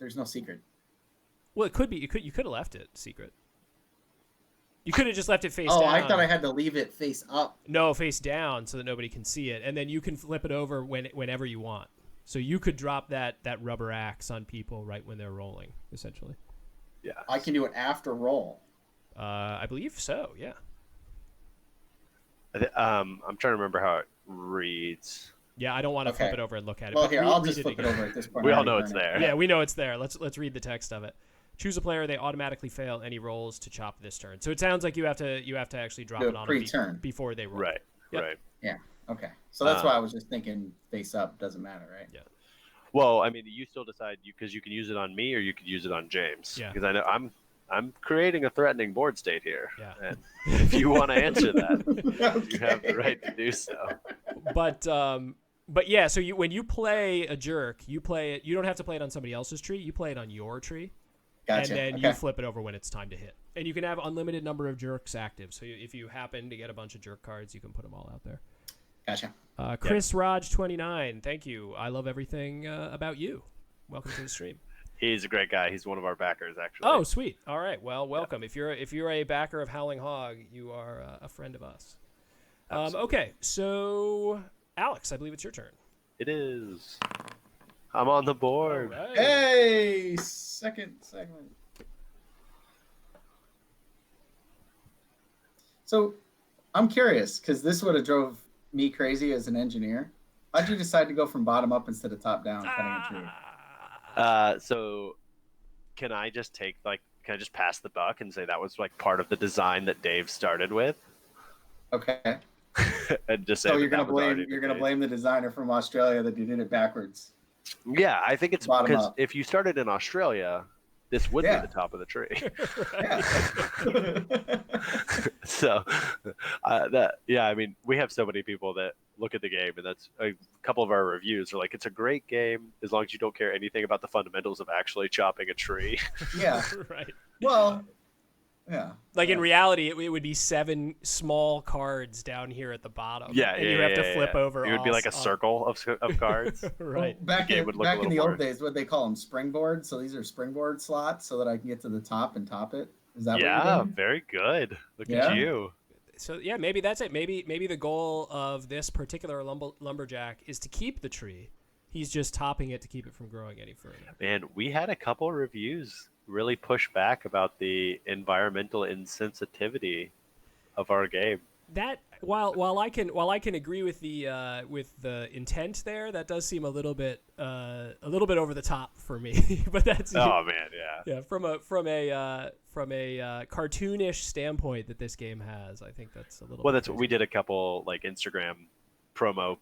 There's no secret. Well, it could be. You could have left it secret. You could have just left it face Oh, down. I thought I had to leave it face up. No, face down so that nobody can see it, and then you can flip it over whenever you want. So you could drop that rubber axe on people right when they're rolling, essentially. Yeah. I can do it after roll. I believe so. Yeah. I'm trying to remember how it reads. Yeah, I don't want to Okay. flip it over and look at it. Well, but here, read I'll just it flip it again. over at this point. We I all already know it's learned it. there. Yeah, we know it's there. Let's read the text of it. Choose a player. They automatically fail any rolls to chop this turn. So it sounds like you have to actually drop Do it it on pre-turn. before they roll. Right. Yep. Right. Yeah. Okay. So that's why I was just thinking face up doesn't matter, right? Yeah. Well, I mean, you still decide because you can use it on me or you could use it on James. Yeah. Because I know I'm creating a threatening board state here. Yeah. And if you want to answer that, Okay. you have the right to do so. But yeah, so when you play a jerk, you play it. You don't have to play it on somebody else's tree. You play it on your tree, Gotcha. and then Okay. you flip it over when it's time to hit. And you can have unlimited number of jerks active. So if you happen to get a bunch of jerk cards, you can put them all out there. Gotcha. Chris Raj 29, thank you. I love everything about you. Welcome to the stream. He's a great guy. He's one of our backers, actually. Oh, sweet. All right. Well, welcome. If you're a backer of Howling Hog, you are a friend of us. Okay, so Alex, I believe it's your turn. It is. I'm on the board. All right. Hey, second segment. So, I'm curious because this would have drove me crazy as an engineer. How'd you decide to go from bottom up instead of top down cutting a tree? So can I just pass the buck and say that was like part of the design that Dave started with? Okay. And just say So that you're gonna that was already the case. blame the designer from Australia that he did it backwards. Yeah, I think it's Bottom because up. if you started in Australia, this would Yeah. be the top of the tree. Yeah. So, I mean, we have so many people that look at the game, and that's a couple of our reviews are like, it's a great game as long as you don't care anything about the fundamentals of actually chopping a tree. Yeah. Right. Well, yeah. Like in reality, it would be 7 small cards down here at the bottom. Yeah, and you have to flip over. It would be like a circle of cards. Right. Well, back The game in, would look a back in little the more- old days, what they call them, springboard. So these are springboard slots, so that I can get to the top and top it. Is that what Yeah, you're doing? very good. Look Yeah. at you. So yeah, maybe that's it. Maybe the goal of this particular lumberjack is to keep the tree. He's just topping it to keep it from growing any further. Man, we had a couple reviews really push back about the environmental insensitivity of our game. That while I can agree with the intent there, that does seem a little bit over the top for me. But that's Oh man, yeah. yeah, from a cartoonish standpoint that this game has, I think that's a little. Well, bit that's crazy. we did a couple like Instagram promo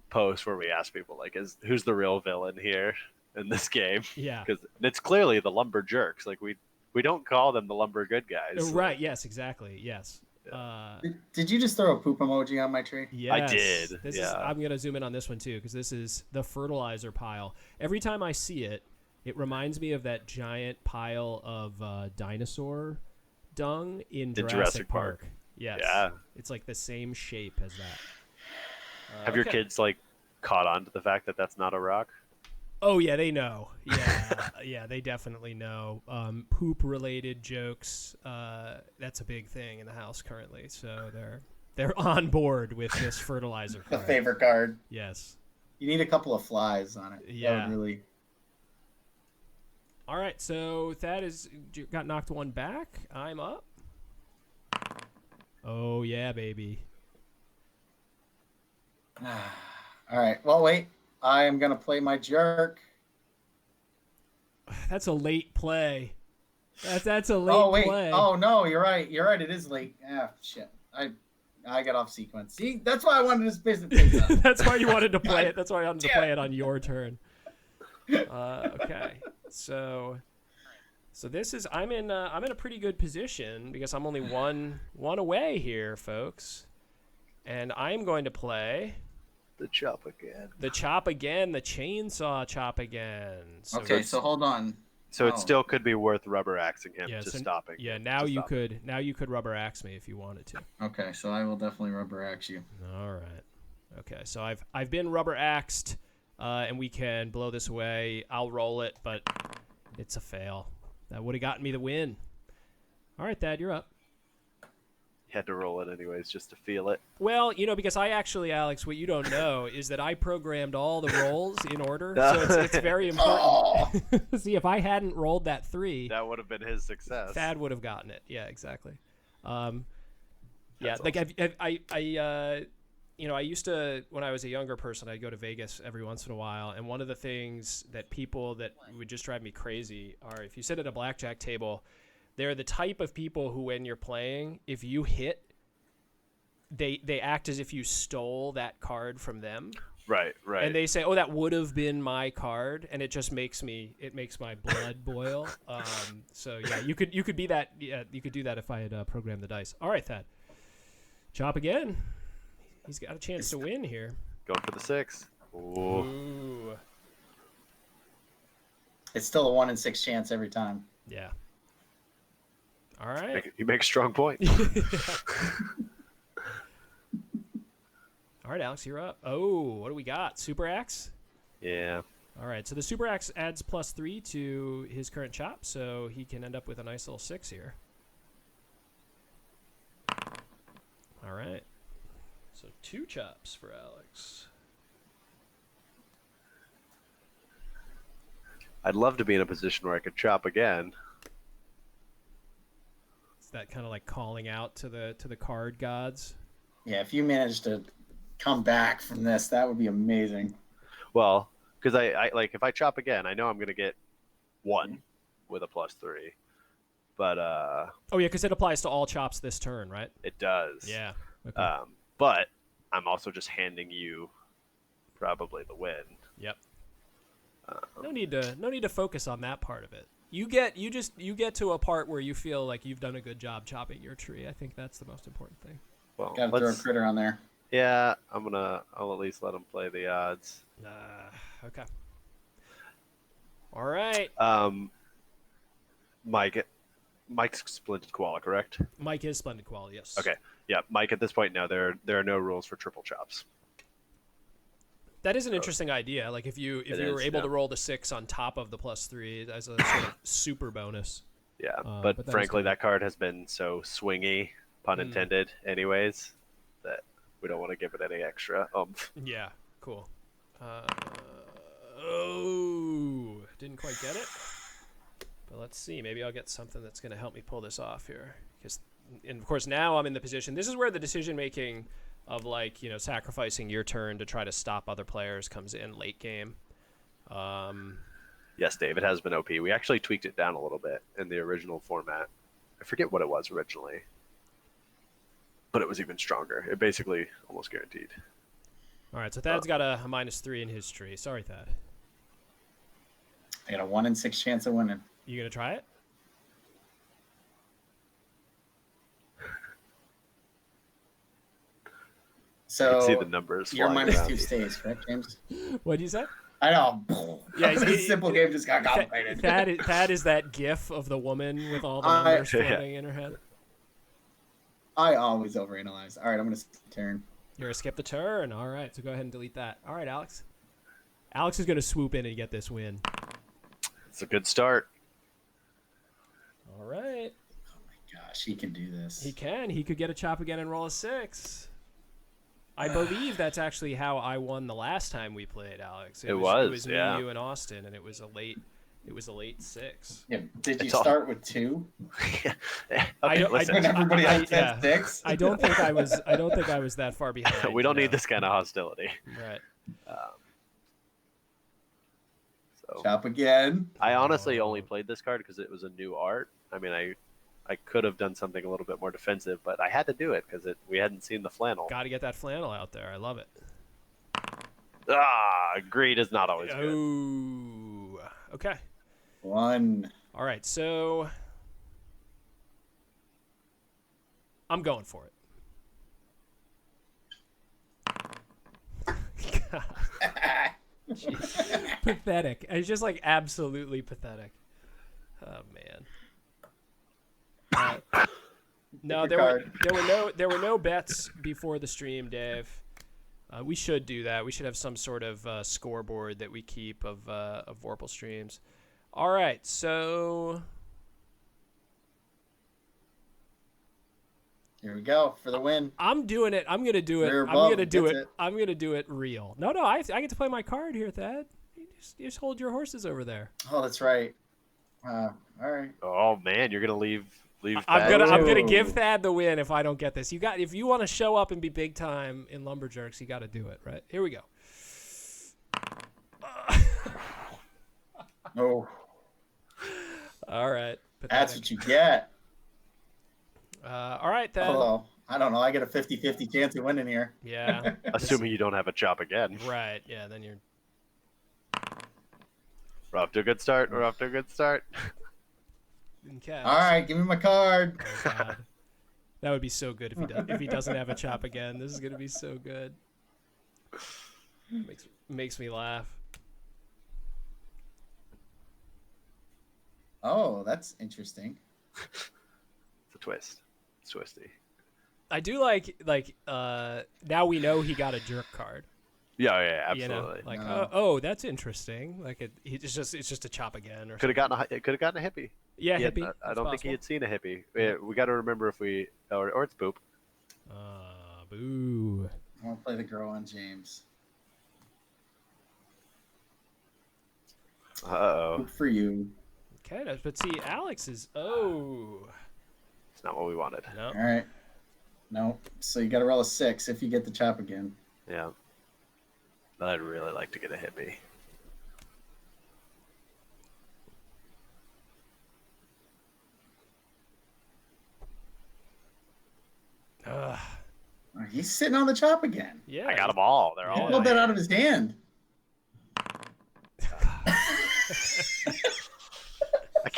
posts where we asked people like, who's the real villain here in this game? Yeah. Because it's clearly the lumber jerks. Like we don't call them the lumber good guys. Right. Yes. Exactly. Yes. Did you just throw a poop emoji on my tree? Yes. I did, This yeah. is, I'm gonna zoom in on this one too because this is the fertilizer pile. Every time I see it, it reminds me of that giant pile of dinosaur dung in Jurassic Park. Yes. Yeah. It's like the same shape as that. Have your Okay. kids like caught on to the fact that that's not a rock? Oh yeah, they know. Yeah, yeah, they definitely know. Poop-related jokes. That's a big thing in the house currently. So they're on board with this fertilizer The card. favorite card. Yes. You need a couple of flies on it. Yeah. That would really. All right. So Thad got knocked one back. I'm up. Oh yeah, baby. All right. Well, wait. I am gonna play my jerk. That's a late play. That's a late Oh wait. play. Oh no, you're right. You're right. It is late. Ah, shit. I got off sequence. See, that's why I wanted to space it things out. That's why you wanted to play it. That's why I wanted to play it on your turn. Okay, so this is I'm in a pretty good position because I'm only one away here, folks, and I'm going to play The chop again. the chop again, the chainsaw chop again. So Okay, so hold on. So Oh. it still could be worth rubber axing him Yeah, to so- stopping. yeah, him, now to you stop him. could rubber axe me if you wanted to. Okay, so I will definitely rubber axe you. All right. Okay, so I've been rubber axed, and we can blow this away. I'll roll it, but it's a fail. That would have gotten me the win. All right, Thad, you're up. You had to roll it anyways just to feel it. Well, because I actually, Alex, what you don't know is that I programmed all the rolls in order, so it's very important. Oh, See, if I hadn't rolled that 3, That would have been his success. Thad would have gotten it. Yeah, exactly. Yeah, That's like I used to, when I was a younger person, I'd go to Vegas every once in a while, and one of the things that people that would just drive me crazy are if you sit at a blackjack table, they're the type of people who, when you're playing, if you hit, they act as if you stole that card from them. Right. And they say, "Oh, that would have been my card," and it just makes my blood boil. So yeah, you could be that. Yeah, you could do that if I had programmed the dice. All right, Thad. Chop again. He's got a chance to win here. Going for the 6. Ooh. Ooh. it's still a 1 in 6 chance every time. Yeah. All right. You make a strong point. All right, Alex, you're up. Oh, what do we got? Super axe. Yeah. All right, so the super axe adds +3 to his current chop, so he can end up with a nice little 6 here. All right. So 2 chops for Alex. I'd love to be in a position where I could chop again. Is that kind of like calling out to the card gods? Yeah, if you manage to come back from this, that would be amazing. Well, because I like if I chop again, I know I'm gonna get 1 with a +3. But Oh yeah, because it applies to all chops this turn, right? it does. Yeah. Okay. But I'm also just handing you probably the win. Yep. No need to focus on that part of it. You get to a part where you feel like you've done a good job chopping your tree. I think that's the most important thing. Well, Gotta throw a critter on there. Yeah, I'll at least let him play the odds. Okay. All right. Mike's Splendid Koala, correct? Mike is Splendid Koala, yes. Okay. Yeah, Mike, at this point, no, there are no rules for triple chops. That is an interesting idea. Like if you were able to roll the 6 on top of the +3 as a sort of super bonus. Yeah, but frankly, that card has been so swingy, pun intended, anyways, that we don't want to give it any extra. Yeah, cool. Didn't quite get it. But let's see. Maybe I'll get something that's going to help me pull this off here. And of course, now I'm in the position. This is where the decision making of sacrificing your turn to try to stop other players comes in late game. Yes, Dave, it has been OP. We actually tweaked it down a little bit in the original format. I forget what it was originally, but it was even stronger. It basically almost guaranteed. All right, so Thad's got a -3 in his tree. Sorry, Thad. I got a 1 in 6 chance of winning. You gonna try it? So you can see the numbers. Your -2 around. stays, correct, James? What did you say? I know. Yeah, this simple game just got complicated. Thad is that GIF of the woman with all the numbers floating in her head. I always overanalyze. All right, I'm gonna turn. You're gonna skip the turn. All right, so go ahead and delete that. All right, Alex. Alex is gonna swoop in and get this win. It's a good start. All right. Oh my gosh, he can do this. He can. He could get a chop again and roll a 6. I believe that's actually how I won the last time we played, Alex. It was me, you, and Austin, and it was a late 6. Yeah. Did you start with 2? Okay, listen. When everybody else had 6. I don't think I was that far behind. We don't need this kind of hostility. Right. Chop again. I honestly only played this card because it was a new art. I mean, I could have done something a little bit more defensive, but I had to do it because we hadn't seen the flannel. Got to get that flannel out there. I love it. Greed is not always good. Oh, okay. 1. All right, so I'm going for it. God. Pathetic. It's just like absolutely pathetic. Oh man. No, there were no bets before the stream, Dave. We should do that. We should have some sort of scoreboard that we keep of Vorpal streams. All right, so here we go for the win. I'm doing it. I'm gonna do it. Rear I'm bump gonna do gets it. it. I'm gonna do it real. No, I get to play my card here, Thad. You just hold your horses over there. Oh, that's right. All right. Oh man, you're gonna leave. I'm gonna give Thad the win if I don't get this. If you want to show up and be big time in Lumberjerks, you got to do it, right? Here we go. Oh. All right. Pathetic. That's what you get. All right, Thad. Hello. I don't know. I get a 50-50 chance of winning here. Yeah. Assuming you don't have a chop again. Right. Yeah. Then you're. We're off to a good start. Okay. All right, give me my card. Oh, God. That would be so good if he doesn't have a chop again. This is gonna be so good. Makes me laugh. Oh, that's interesting. It's a twist. It's twisty. I do like now we know he got a jerk card. Yeah, absolutely. You know, like oh, that's interesting. Like it's just a chop again. Or could have gotten a hippie. Yeah, hippie. I don't think he had seen a hippie. We got to remember if we or it's boop. Boo. I want to play the girl on James. Uh-oh. Good for you. Okay, but see, Alex is It's not what we wanted. No. All right. No. So you got to roll a 6 if you get the chop again. Yeah. But I'd really like to get a hippie. He's sitting on the chop again. Yeah. I got them all. They're He all. pulled that out of his hand.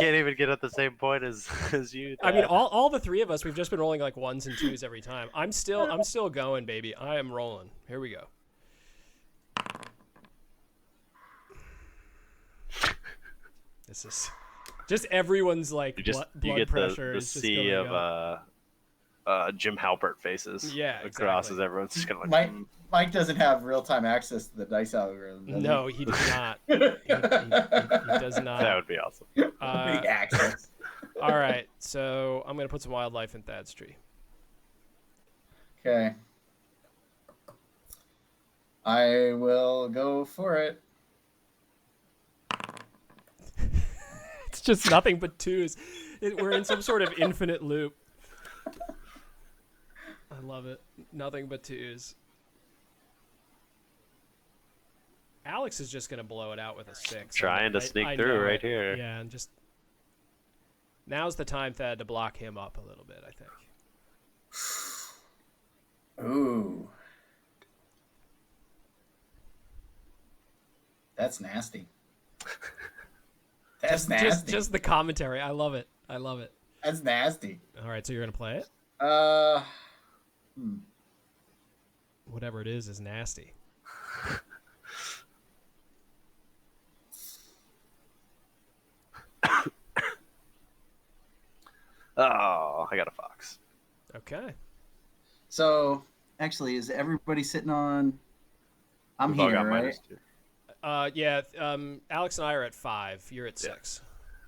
can't even get at the same point as you. I mean, all the three of us, we've just been rolling like 1s and 2s every time. I'm still going, baby. I am rolling. Here we go. This is just everyone's like blood pressure the is just sea going of up. Jim Halpert faces. Yeah, across exactly. as everyone's just kind of like. Mike doesn't have real-time access to the dice algorithm. No, he does not. he does not. That would be awesome. Big access. All right, so I'm gonna put some wildlife in Thad's tree. Okay. I will go for it. It's just nothing but 2s. We're in some sort of infinite loop. I love it. Nothing but 2s. Alex is just gonna blow it out with a 6. Trying to sneak through right here. Yeah, and just now's the time, Thad, to block him up a little bit, I think. Ooh. That's nasty. That's nasty. Just the commentary. I love it. I love it. That's nasty. All right, so you're gonna play it? Whatever it is nasty. Oh, I got a fox. Okay. So, actually, is everybody sitting on? I'm We've all here, got right? -2. Yeah. Alex and I are at 5. You're at 6.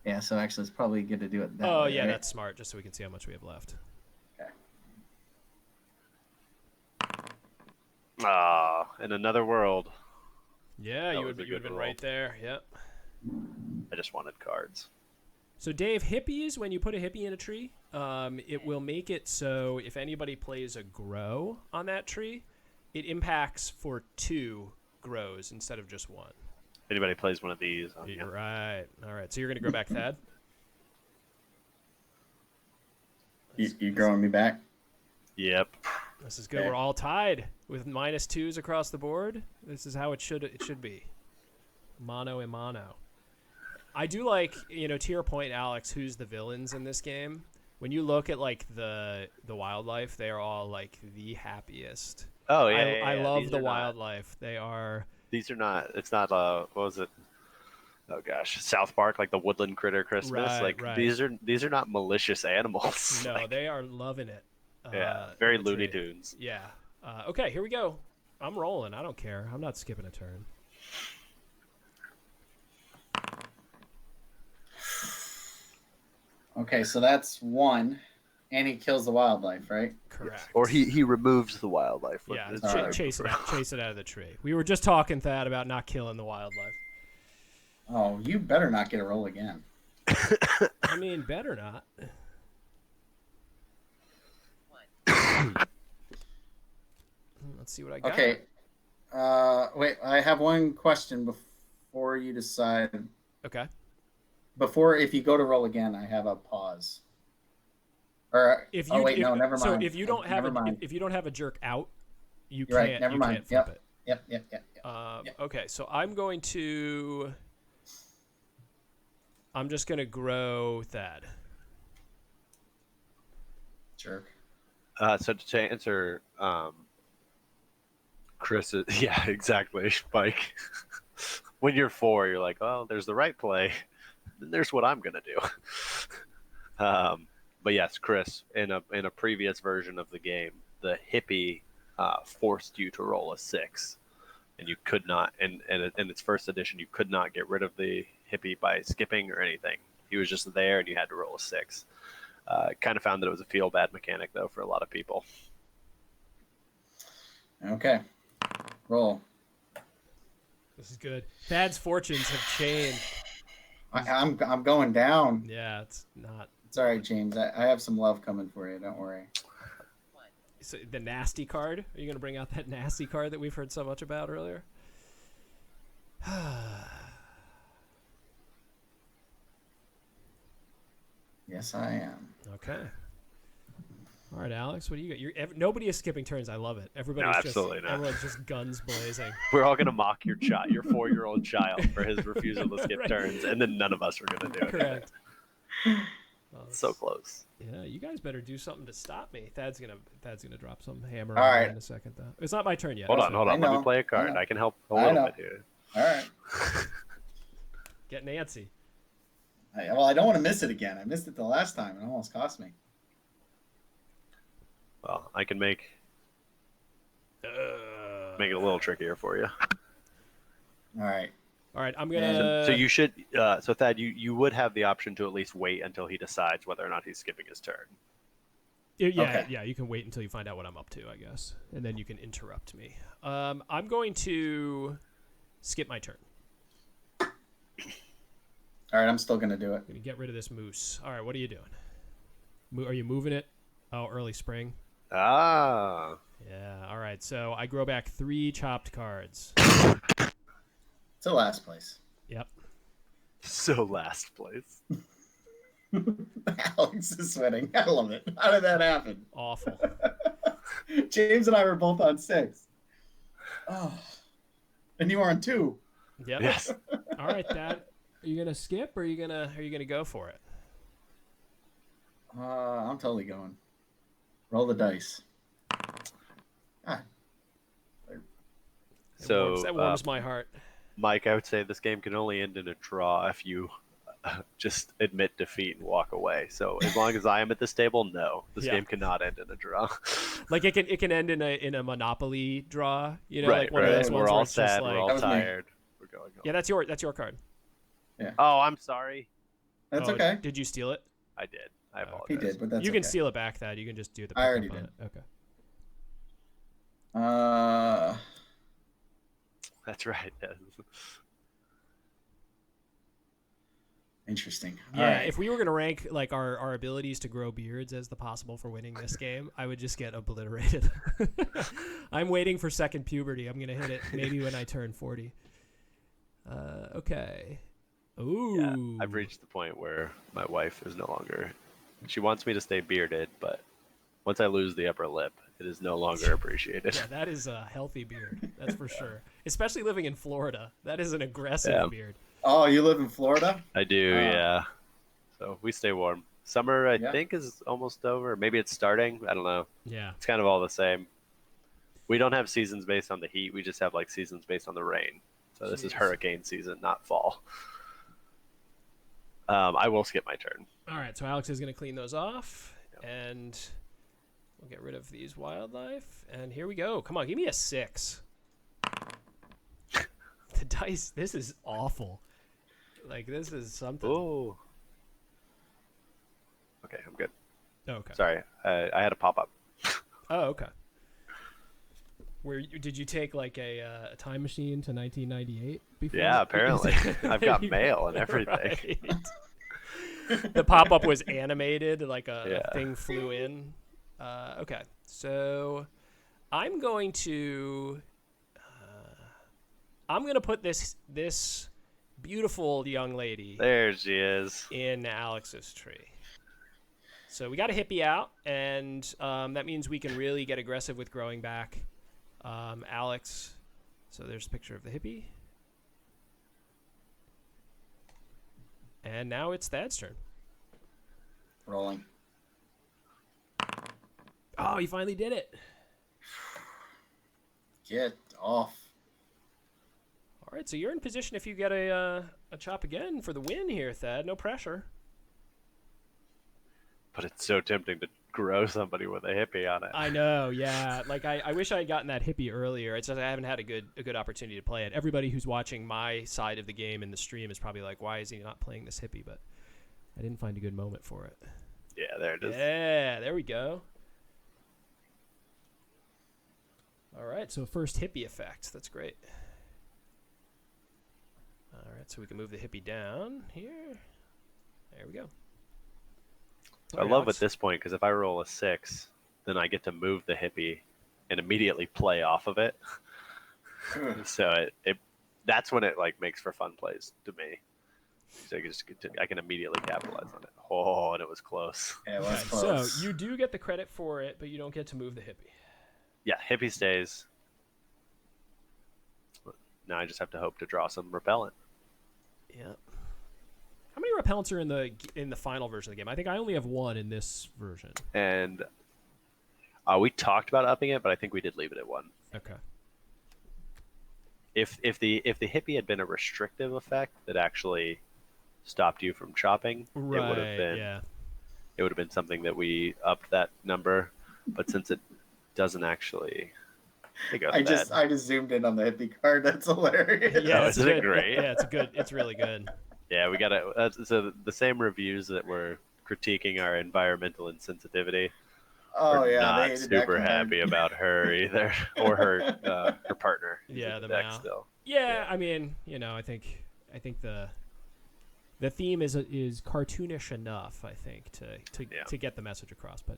Yeah. So actually, it's probably good to do it that way. Oh yeah, right? that's smart. Just so we can see how much we have left. Okay. In another world. Yeah, That you was would a have good been roll. right there. Yep. I just wanted cards. So Dave, hippies, when you put a hippie in a tree, it will make it so if anybody plays a grow on that tree, it impacts for 2 grows instead of just 1. If anybody plays one of these, You're right. All right. So you're going to go back, Thad? You growing me back? Yep. This is good. Okay. We're all tied with -2s across the board. This is how it should be. Mano a mano. I do like, to your point, Alex, who's the villains in this game? When you look at like the wildlife, they are all like the happiest. Oh yeah. I love These the are not- wildlife. They are. These are not. It's not. What was it? Oh gosh, South Park, like the Woodland Critter Christmas. Right. These are not malicious animals. No, Like, they are loving it. yeah, very the Looney tree. Tunes. Yeah. Okay, here we go. I'm rolling. I don't care. I'm not skipping a turn. Okay, so that's 1, and he kills the wildlife, right? Correct. Or he removes the wildlife. Yeah, It's- Alright. chase it out of the tree. We were just talking, Thad, about not killing the wildlife. Oh, you better not get a roll again. I mean, better not. Let's see what I got. Okay. Wait, I have one question before you decide. Okay. Before, if you go to roll again, I have a pause. Or If you, oh wait, if, no, never mind. So if you don't have Never mind. if you don't have a jerk out, you You're right, can't. never you mind. can't flip it. Yep. Yep. Okay, so I'm just gonna grow Thad. Jerk. So to answer, Chris, yeah, exactly, Mike. When you're 4, you're like, oh, there's the right play. Then there's what I'm gonna do. But yes, Chris, in a previous version of the game, the hippie forced you to roll a 6, and you could not. And in its first edition, you could not get rid of the hippie by skipping or anything. He was just there, and you had to roll a 6. Kind of found that it was a feel bad mechanic though for a lot of people. Okay. Roll. This is good. Thad's fortunes have changed. I'm going down. Yeah, it's not. It's all right, James. I have some love coming for you. Don't worry. So the nasty card. Are you gonna bring out that nasty card that we've heard so much about earlier? Yes, I am. Okay. All right, Alex. What do you got? Nobody is skipping turns. I love it. Everybody's absolutely not. Everyone's just guns blazing. We're all gonna mock your 4-year-old child for his refusal to skip Right. turns, and then none of us are gonna do it. Correct. Well, So close. Yeah, you guys better do something to stop me. Thad's gonna drop some hammer All on me right. in a second, though. It's not my turn yet. Hold on. so Let know. me play a I card. know. I can help a I little know. bit here. All right. Get Nancy. Well, I don't want to miss it again. I missed it the last time. It almost cost me. Well, I can make it a little trickier for you. All right. All right, I'm gonna. So you should. So Thad, you would have the option to at least wait until he decides whether or not he's skipping his turn. Yeah, Okay. yeah. You can wait until you find out what I'm up to, I guess, and then you can interrupt me. I'm going to skip my turn. All right. I'm still gonna do it. I'm gonna get rid of this moose. All right, what are you doing? Are you moving it? Oh, early spring. Ah. Yeah. All right. So I grow back 3 chopped cards. It's the last place. Yep. So last place. Alex is sweating. I love it. How did that happen? Awful. James and I were both on 6. Oh. And you were on 2. Yep. Yes. All right, Dad. Are you gonna skip or are you gonna go for it? I'm totally going. Roll the dice. Ah. That warms my heart. Mike, I would say this game can only end in a draw if you just admit defeat and walk away. So as long as I am at this table, no, this game cannot end in a draw. Like it can end in a Monopoly draw, right, like one of those ones We're where all it's just sad. like, We're all tired. We're going home. Yeah, that's your card. Yeah. Oh, I'm sorry. That's okay. Did you steal it? I did. I apologize. He did, but that's You can okay. steal it back. That you can just do the. I already pickup on did. it. Okay. That's right. Yes. Interesting. Yeah, All right. if we were gonna rank like our abilities to grow beards as the possible for winning this game, I would just get obliterated. I'm waiting for second puberty. I'm gonna hit it maybe when I turn 40. Okay. Ooh. Yeah, I've reached the point where my wife is no longer. She wants me to stay bearded, but once I lose the upper lip, it is no longer appreciated. Yeah, that is a healthy beard. That's for sure. Especially living in Florida, that is an aggressive beard. Oh, you live in Florida? I do, yeah. So we stay warm. Summer, I think, is almost over. Maybe it's starting. I don't know. Yeah. It's kind of all the same. We don't have seasons based on the heat. We just have like seasons based on the rain. So this is hurricane season, not fall. I will skip my turn. All right, so Alex is going to clean those off, and we'll get rid of these wildlife. And here we go. Come on, give me a 6. The dice, this is awful. Like, this is something. Oh. Okay, I'm good. Oh, okay. Sorry, I had a pop-up. Oh, okay. Did you take like a time machine to 1998 before? Yeah, apparently. I've got mail and everything. Right. The pop-up was animated, like a thing flew in. Okay, so I'm going to put this beautiful young lady. There she is. In Alex's tree. So we got a hippie out, and that means we can really get aggressive with growing back. Alex, so there's a picture of the hippie. And now it's Thad's turn. Rolling. Oh, he finally did it. Get off. All right, so you're in position if you get a chop again for the win here, Thad. No pressure. But it's so tempting to grow somebody with a hippie on it. I know, yeah. Like I wish I had gotten that hippie earlier. It's just I haven't had a good opportunity to play it. Everybody who's watching my side of the game in the stream is probably like, why is he not playing this hippie? But I didn't find a good moment for it. Yeah, there it is. Yeah, there we go. All right, so first hippie effect. That's great. All right, so we can move the hippie down here. There we go. I love at this point because if I roll a 6, then I get to move the hippie and immediately play off of it. So that's when it like makes for fun plays to me. So I can immediately capitalize on it. Oh, and it was close. Yeah, it was close. So you do get the credit for it, but you don't get to move the hippie. Yeah, hippie stays. Now I just have to hope to draw some repellent. Yep. How many repellents are in the final version of the game? I think I only have one in this version. And we talked about upping it, but I think we did leave it at 1. Okay. If the hippie had been a restrictive effect that actually stopped you from chopping, Right. it would have been it would have been something that we upped that number. But since it doesn't actually, I just zoomed in on the hippie card. That's hilarious. Yeah, isn't it great? Yeah, it's really good. Yeah, we got to. So the same reviews that were critiquing our environmental insensitivity. Oh yeah, not they hated super that happy about her either, or her partner. Yeah, the deck Mao. still. Yeah, I mean, I think the theme is cartoonish enough, I think, to get the message across, but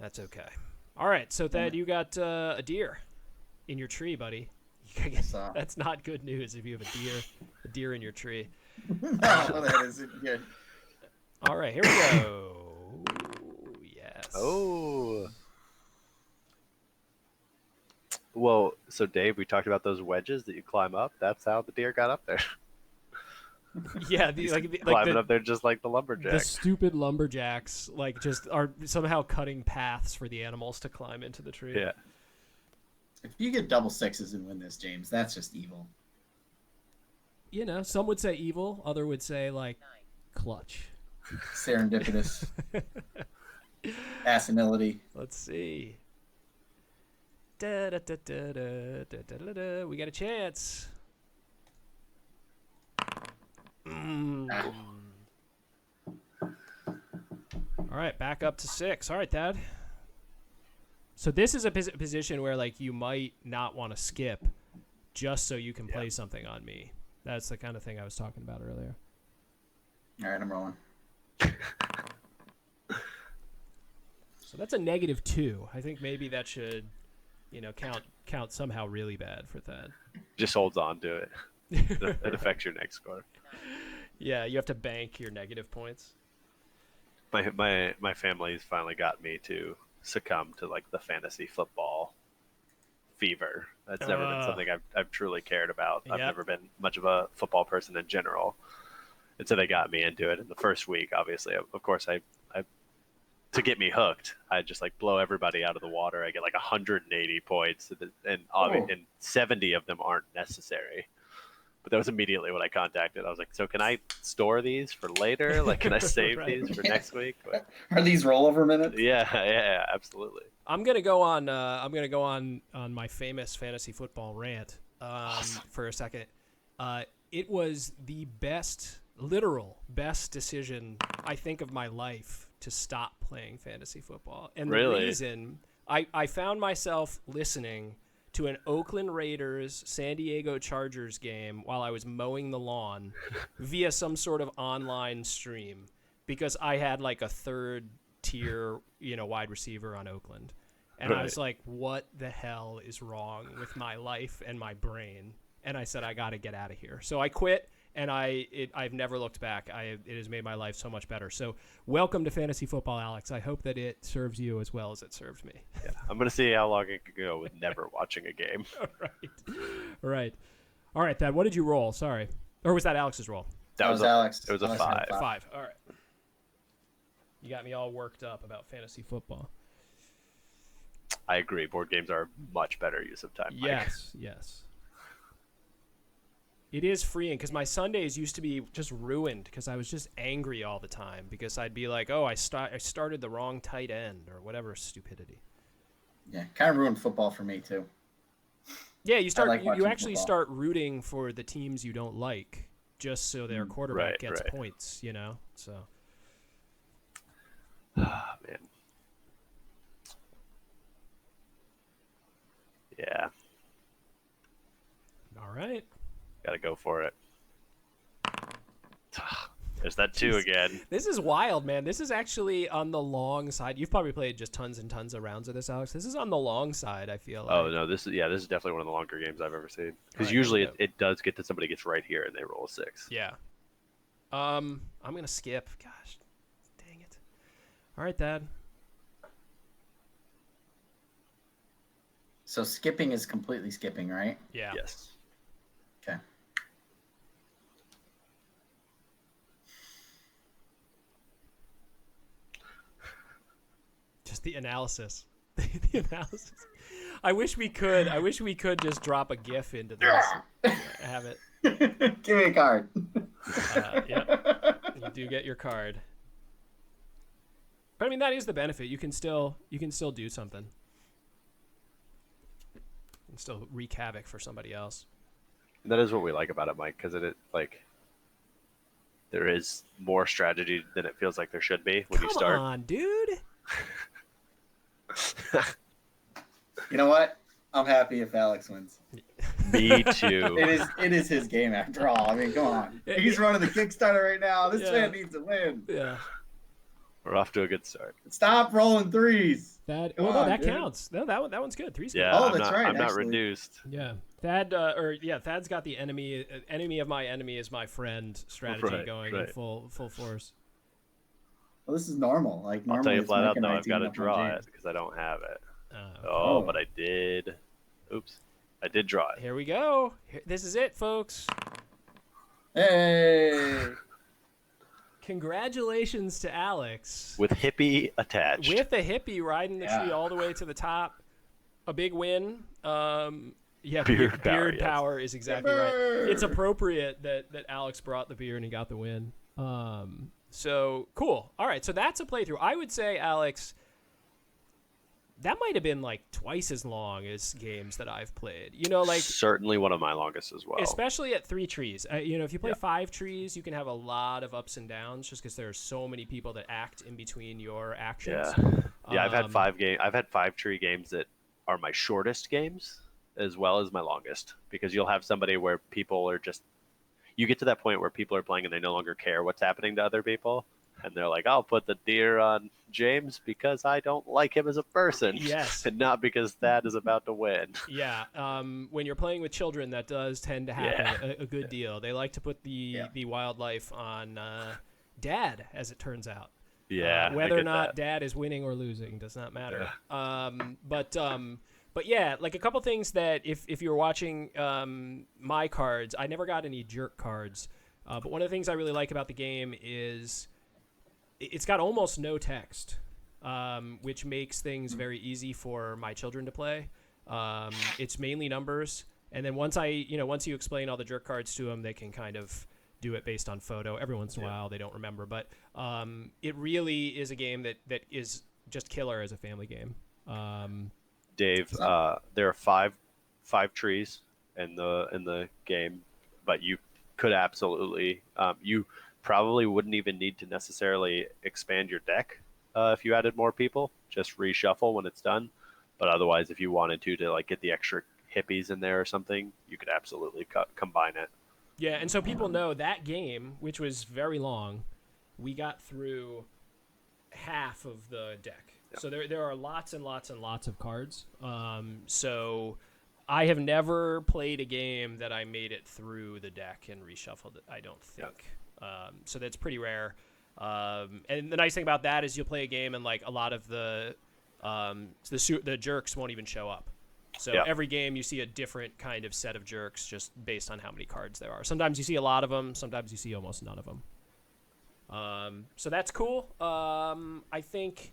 that's okay. All right, so Thad, you got a deer in your tree, buddy. That's not good news if you have a deer in your tree. Well, that isn't good. All right, here we go. Yes. Oh. Well, so Dave, we talked about those wedges that you climb up. That's how the deer got up there. Yeah, climbing up there just like the lumberjacks. The stupid lumberjacks, just are somehow cutting paths for the animals to climb into the tree. Yeah. If you get double 6s and win this, James, that's just evil. Some would say evil, other would say clutch. Serendipitous. Asinility. Let's see. Da, da, da, da, da, da, da, da, da. We got a chance. All right, back up to 6. All right, Dad. So this is a position where you might not want to skip just so you can play something on me. That's the kind of thing I was talking about earlier. All right, I'm rolling. So that's a -2. I think maybe that should, count somehow really bad for Thad. Just holds on to it. It affects your next score. Yeah, you have to bank your negative points. My family's finally got me to succumb to the fantasy football fever. That's never been something I've truly cared about. I've never been much of a football person in general, and so they got me into it. In the first week, obviously, of course, I to get me hooked, I just blow everybody out of the water. I get 180 points, and 70 of them aren't necessary. But that was immediately when I contacted. I was like, "So can I store these for later? Can I save these for next week?" But, are these rollover minutes? Yeah, absolutely. I'm gonna go on. On my famous fantasy football rant Awesome. for a second. It was the literal best decision I think of my life to stop playing fantasy football. And the reason I found myself listening to an Oakland Raiders San Diego Chargers game while I was mowing the lawn via some sort of online stream because I had a third tier, wide receiver on Oakland. And I was like, what the hell is wrong with my life and my brain? And I said, I got to get out of here. So I quit, and I've never looked back. It has made my life so much better. So welcome to fantasy football, Alex. I hope that it serves you as well as it served me. Yeah, I'm going to see how long it could go with never watching a game. Right. All right, Thad, what did you roll? Sorry. Or was that Alex's roll? That was Alex. It was a 5. 5. All right. You got me all worked up about fantasy football. I agree. Board games are a much better use of time. Yes. It is freeing because my Sundays used to be just ruined because I was just angry all the time because I'd be like, oh, I started the wrong tight end or whatever stupidity. Yeah, kind of ruined football for me too. Yeah, you actually start rooting for the teams you don't like just so their quarterback gets points, so. Ah, man. Yeah. All right. Got to go for it. There's that 2 again. This is wild, man. This is actually on the long side. You've probably played just tons and tons of rounds of this, Alex. This is on the long side, I feel like. Oh, no. This is definitely one of the longer games I've ever seen. Because usually it does get to somebody gets right here and they roll a 6. Yeah. I'm going to skip. Gosh, dang it. All right, Dad. So skipping is completely skipping, right? Yeah. Yes. Okay. the analysis. The analysis. I wish we could just drop a GIF into this. Have it. Give me a card. Yep. You do get your card. But I mean, that is the benefit. You can still do something. You can still wreak havoc for somebody else. That is what we like about it, Mike, because there is more strategy than it feels like there should be when you start. Come on, dude. You know what? I'm happy if Alex wins. Me too. It is his game after all. I mean, come on. He's running the Kickstarter right now. This man needs to win. Yeah. We're off to a good start. Stop rolling threes. That dude. counts. No, that one's good. 3's good. Yeah, Oh, that's right, I'm not actually. reduced. Yeah. Thad's got the enemy of my enemy is my friend strategy going in full force. Well, this is normal. Like I'll normally tell you it's flat out Mike and though, I I've got to teaming up on draw James. it because I don't have it. Oh. But I did. Oops, I did draw it. Here we go. This is it, folks. Hey. Congratulations to Alex. With hippie attached. With a hippie riding the tree all the way to the top. A big win. Beard power is exactly right. It's appropriate that Alex brought the beer and he got the win. So cool. All right, so that's a playthrough. I would say, Alex, that might have been like twice as long as games that I've played. You know, like certainly one of my longest as well. Especially at 3 trees. If you play 5 trees, you can have a lot of ups and downs just because there are so many people that act in between your actions. Yeah. I've had 5 tree games that are my shortest games as well as my longest, because you'll have somebody where people are just, you get to that point where people are playing and they no longer care what's happening to other people. And they're like, I'll put the deer on James because I don't like him as a person. Yes. And not because Thad is about to win. Yeah. When you're playing with children, that does tend to happen a good deal. They like to put the wildlife on Dad, as it turns out. Yeah. Whether or not Dad is winning or losing does not matter. Yeah. But yeah, like a couple things that if you're watching my cards, I never got any jerk cards. But one of the things I really like about the game is it's got almost no text, which makes things very easy for my children to play. It's mainly numbers. And then once you explain all the jerk cards to them, they can kind of do it based on photo. Every once in a while, they don't remember. But it really is a game that is just killer as a family game. Dave, there are five trees in the game, but you could absolutely you probably wouldn't even need to necessarily expand your deck if you added more people. Just reshuffle when it's done. But otherwise, if you wanted to like get the extra hippies in there or something, you could absolutely combine it. Yeah, and so people know that game, which was very long, we got through half of the deck. Yeah. So there are lots and lots and lots of cards. So I have never played a game that I made it through the deck and reshuffled it, I don't think. Yeah. So that's pretty rare. And the nice thing about that is you'll play a game and like a lot of the jerks won't even show up. So every game you see a different kind of set of jerks just based on how many cards there are. Sometimes you see a lot of them. Sometimes you see almost none of them. So that's cool. I think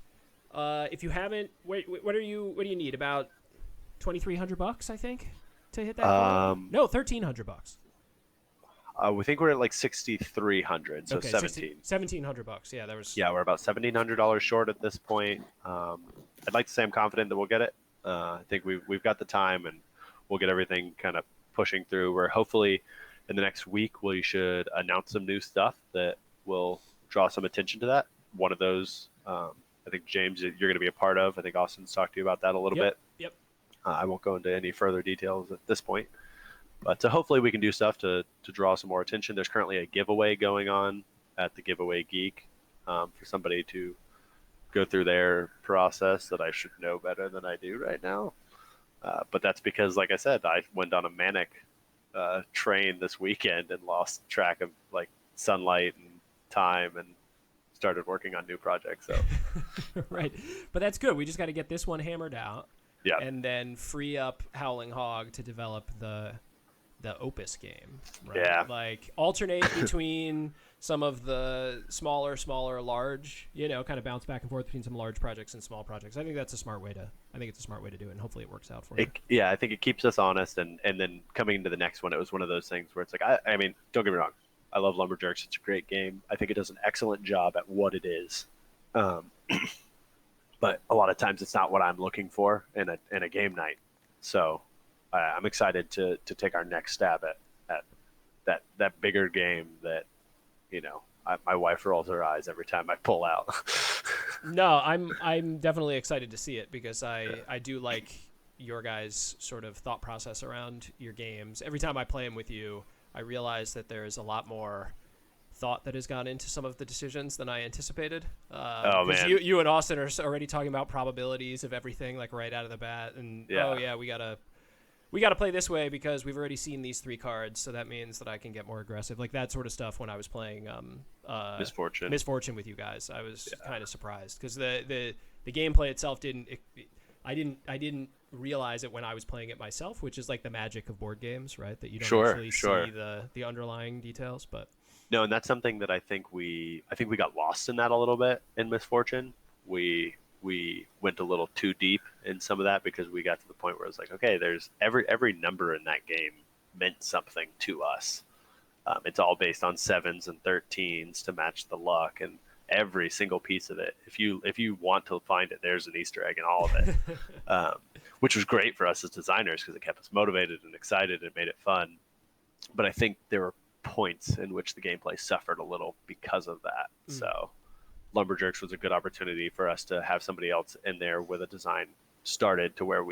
if you haven't, what do you need? About $2,300, I think, to hit that goal? No, $1,300. We think we're at like 6,300, so 1,700. Yeah, that was. Yeah, we're about $1,700 short at this point. I'd like to say I'm confident that we'll get it. I think we've got the time, and we'll get everything kind of pushing through. Where hopefully in the next week we should announce some new stuff that will draw some attention to that. One of those, I think James, you're going to be a part of. I think Austin's talked to you about that a little bit. Yep. I won't go into any further details at this point, but hopefully we can do stuff to draw some more attention. There's currently a giveaway going on at the Giveaway Geek for somebody to go through their process that I should know better than I do right now. But that's because, like I said, I went on a manic train this weekend and lost track of like sunlight and time and started working on new projects. So right. But that's good. We just got to get this one hammered out. Yeah. And then free up Howling Hog to develop the the Opus game, right? Yeah. Like alternate between some of the smaller, large, kind of bounce back and forth between some large projects and small projects. I think that's a smart way to. I think it's a smart way to do it, and hopefully it works out for you. Yeah, I think it keeps us honest, and then coming into the next one, it was one of those things where it's like, I mean, don't get me wrong, I love Lumberjerks. It's a great game. I think it does an excellent job at what it is. But a lot of times it's not what I'm looking for in a game night. So I'm excited to take our next stab at that bigger game that, my wife rolls her eyes every time I pull out. No, I'm definitely excited to see it because I do like your guys' sort of thought process around your games. Every time I play them with you, I realize that there's a lot more thought that has gone into some of the decisions than I anticipated. Oh man, you and Austin are already talking about probabilities of everything like right out of the bat, and we gotta play this way because we've already seen these 3 cards, so that means that I can get more aggressive, like that sort of stuff. When I was playing Misfortune with you guys, I was kind of surprised because the gameplay itself I didn't realize it when I was playing it myself, which is like the magic of board games, right? That you don't actually see the underlying details, but. No, and that's something that I think we got lost in that a little bit in Misfortune. We went a little too deep in some of that because we got to the point where it's like, okay, there's every number in that game meant something to us. It's all based on 7s and 13s to match the luck, and every single piece of it. If you want to find it, there's an Easter egg in all of it, which was great for us as designers because it kept us motivated and excited and made it fun. But I think there were points in which the gameplay suffered a little because of that. So Lumberjerks was a good opportunity for us to have somebody else in there with a design started to where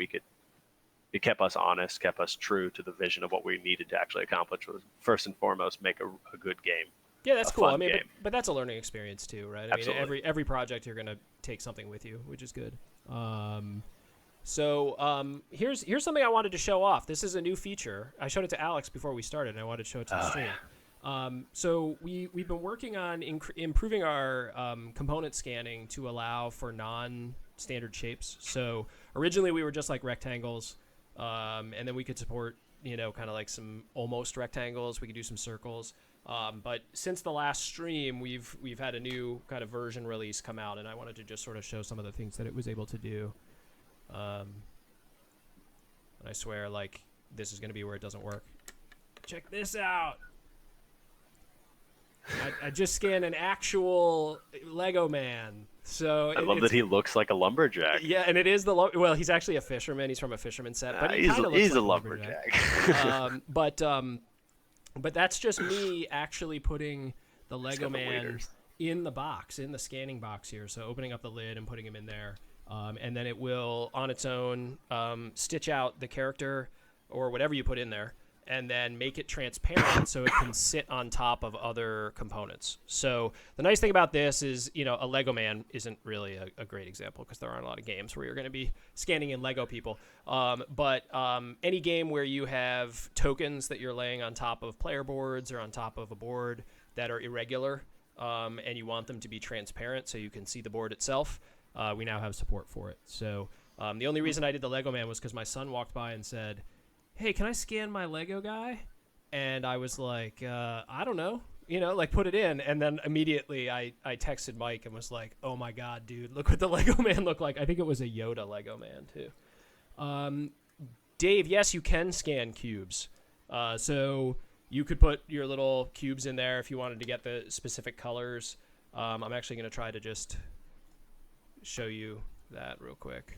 it kept us honest, kept us true to the vision of what we needed to actually accomplish, was first and foremost make a good game. Yeah, that's cool. I mean, but that's a learning experience too, right? Absolutely. Mean, every project you're gonna take something with you, which is good. So here's something I wanted to show off. This is a new feature. I showed it to Alex before we started, and I wanted to show it to the stream. Yeah. So we've been working on improving our component scanning to allow for non-standard shapes. So originally we were just like rectangles, and then we could support kind of like some almost rectangles. We could do some circles. But since the last stream, we've had a new kind of version release come out, and I wanted to just sort of show some of the things that it was able to do. And I swear, like, this is going to be where it doesn't work. Check this out. I just scanned an actual Lego man. So I love that he looks like a lumberjack. Yeah, and it is well, he's actually a fisherman. He's from a fisherman set, but he's like a lumberjack. But that's just me actually putting the Lego man in the box, in the scanning box here. So opening up the lid and putting him in there. And then it will, on its own, stitch out the character or whatever you put in there, and then make it transparent so it can sit on top of other components. So the nice thing about this is, a Lego man isn't really a great example because there aren't a lot of games where you're going to be scanning in Lego people. But any game where you have tokens that you're laying on top of player boards or on top of a board that are irregular, and you want them to be transparent so you can see the board itself, we now have support for it. So the only reason I did the Lego man was because my son walked by and said, "Hey, can I scan my Lego guy?" And I was like, I don't know, like put it in. And then immediately I texted Mike and was like, "Oh my God, dude, look what the Lego man looked like." I think it was a Yoda Lego man too. Dave, yes, you can scan cubes. So you could put your little cubes in there if you wanted to get the specific colors. I'm actually going to try to just show you that real quick.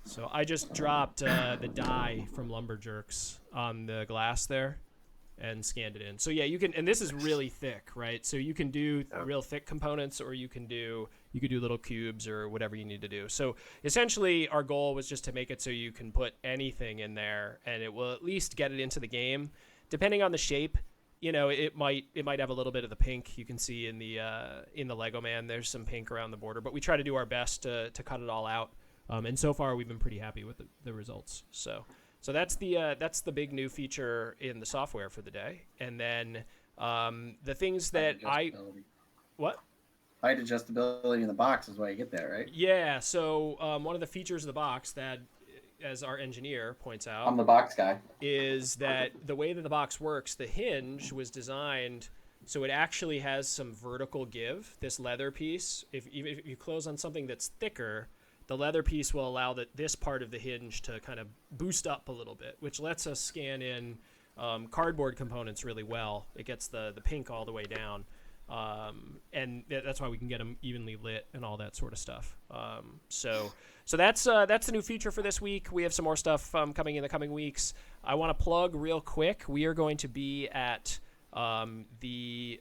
So I just dropped the die from Lumberjerks on the glass there and scanned it in. So yeah, you can, and this is really thick, right? So you can do real thick components, or you could do little cubes or whatever you need to do. So essentially our goal was just to make it so you can put anything in there and it will at least get it into the game. Depending on the shape, it might have a little bit of the pink. You can see in the Lego man, there's some pink around the border, but we try to do our best to cut it all out. And so far we've been pretty happy with the results. So that's the big new feature in the software for the day. And then the things that what? Height adjustability in the box is why you get that, right? Yeah. So one of the features of the box that as our engineer points out, I'm the box guy. is that the way that the box works, the hinge was designed so it actually has some vertical give. This leather piece, even if you close on something that's thicker, the leather piece will allow this part of the hinge to kind of boost up a little bit, which lets us scan in cardboard components really well. It gets the pink all the way down. And that's why we can get them evenly lit and all that sort of stuff. So that's the new feature for this week. We have some more stuff coming in the coming weeks. I want to plug real quick. We are going to be at the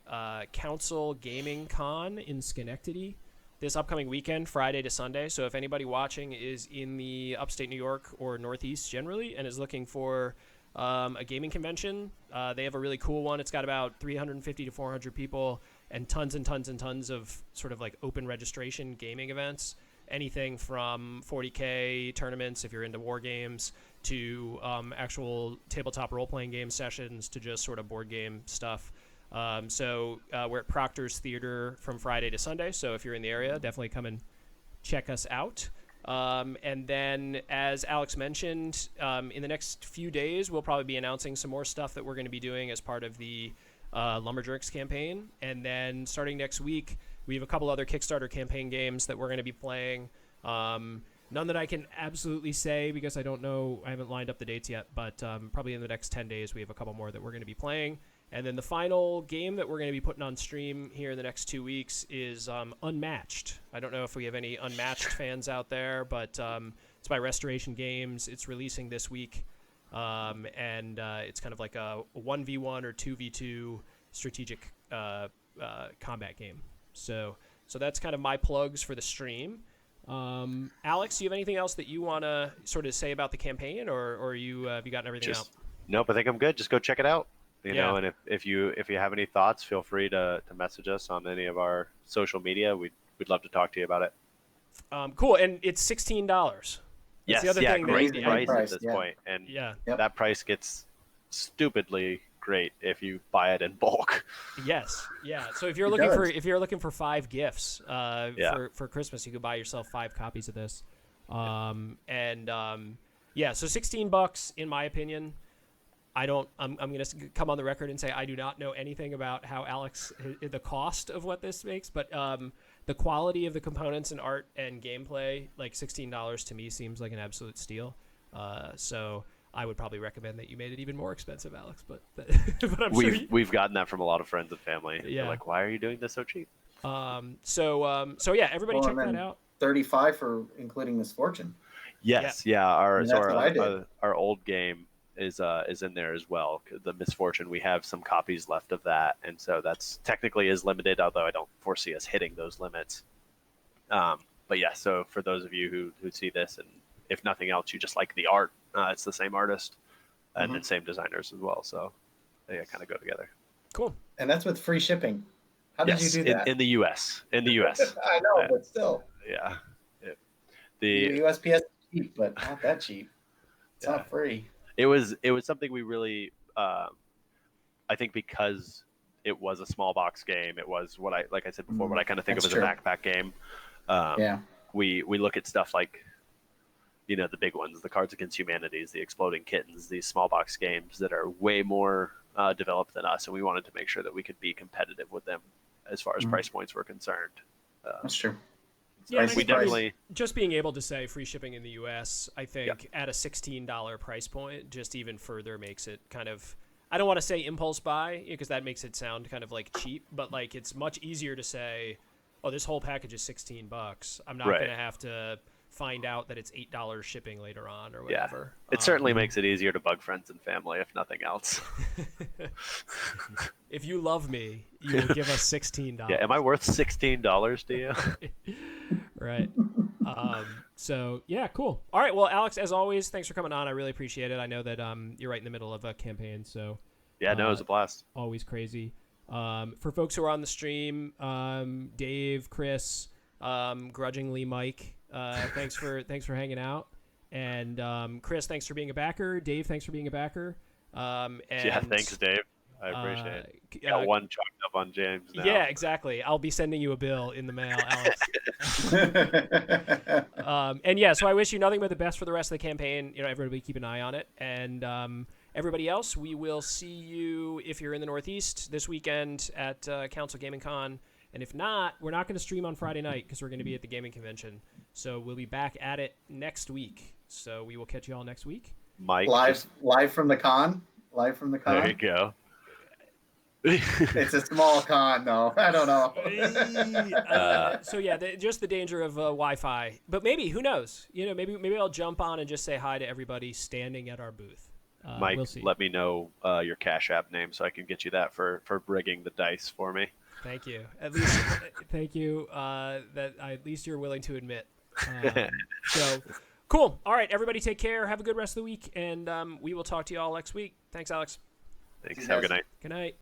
Council Gaming Con in Schenectady this upcoming weekend, Friday to Sunday. So if anybody watching is in the upstate New York or Northeast generally and is looking for a gaming convention, they have a really cool one. It's got about 350 to 400 people and tons and tons and tons of sort of like open registration gaming events. Anything from 40K tournaments, if you're into war games, to actual tabletop role-playing game sessions, to just sort of board game stuff. So we're at Proctor's Theater from Friday to Sunday. So if you're in the area, definitely come and check us out. And then, as Alex mentioned, in the next few days, we'll probably be announcing some more stuff that we're going to be doing as part of the Lumberjacks campaign. And then starting next week, we have a couple other Kickstarter campaign games that we're going to be playing. None that I can absolutely say because I don't know. I haven't lined up the dates yet, but probably in the next 10 days, we have a couple more that we're going to be playing. And then the final game that we're going to be putting on stream here in the next 2 weeks is Unmatched. I don't know if we have any Unmatched fans out there, but it's by Restoration Games. It's releasing this week, and it's kind of like a 1v1 or 2v2 strategic combat game. So that's kind of my plugs for the stream. Alex, do you have anything else that you want to sort of say about the campaign, or have you gotten everything out? Nope, I think I'm good. Just go check it out. You know, and if you have any thoughts, feel free to message us on any of our social media. We'd love to talk to you about it. Cool, and it's $16. Yes, the other thing great that, price at this point, and that price gets stupidly great if you buy it in bulk. Yes, yeah. So if you're looking for 5 gifts for Christmas, you could buy yourself 5 copies of this. So $16 in my opinion. I'm going to come on the record and say I do not know anything about how the cost of what this makes, but the quality of the components and art and gameplay, like $16 to me seems like an absolute steal. So I would probably recommend that you made it even more expensive, Alex. But I'm we've gotten that from a lot of friends and family. Yeah. They're like, why are you doing this so cheap? So yeah, everybody check that out. $35 for including Misfortune. Yes, yeah. Our old game is in there as well. The Misfortune, we have some copies left of that, and so that's technically is limited, although I don't foresee us hitting those limits. But yeah, so for those of you who see this, and if nothing else, you just like the art, it's the same artist and the same designers as well, so they kind of go together. Cool. And that's with free shipping. How did you do that? In the US. I know, but still. Yeah. The USPS is cheap, but not that cheap. It's not free. It was something we really, I think, because it was a small box game. It was what I said before, what I kind of think of as a backpack game. We look at stuff like, the big ones, the Cards Against Humanities, the Exploding Kittens, these small box games that are way more developed than us, and we wanted to make sure that we could be competitive with them as far as price points were concerned. That's true. Yeah, we definitely just being able to say free shipping in the U.S. I think at a $16 price point just even further makes it kind of, I don't want to say impulse buy because that makes it sound kind of like cheap, but like it's much easier to say, oh, this whole package is $16. I'm not going to have to find out that it's $8 shipping later on or whatever. It certainly makes it eeasier to bug friends and family, if nothing else. If you love me, you will give us $16. Yeah, am I worth $16 to you? Right. So yeah, cool. All right. Well, Alex, as always, thanks for coming on. I really appreciate it. I know that you're right in the middle of a campaign, so it was a blast. Always crazy. For folks who are on the stream, Dave, Chris, grudgingly Mike, thanks for hanging out, and Chris, thanks for being a backer. Dave, thanks for being a backer. Thanks, Dave. I appreciate it. Got one chalked up on James now. Yeah, exactly. I'll be sending you a bill in the mail, Alex. And yeah, so I wish you nothing but the best for the rest of the campaign. Everybody keep an eye on it. And everybody else, we will see you if you're in the Northeast this weekend at Council Gaming Con. And if not, we're not going to stream on Friday night because we're going to be at the gaming convention. So we'll be back at it next week. So we will catch you all next week. Mike, live from the con. Live from the con. There you go. It's a small con, though. I don't know. So yeah, just the danger of Wi-Fi. But maybe, who knows? Maybe I'll jump on and just say hi to everybody standing at our booth. Mike, we'll see. Let me know your Cash App name so I can get you that for rigging the dice for me. Thank you. At least, thank you. At least you're willing to admit. So, cool. All right, everybody, take care. Have a good rest of the week, and we will talk to you all next week. Thanks, Alex. Thanks. Have a good night. Good night.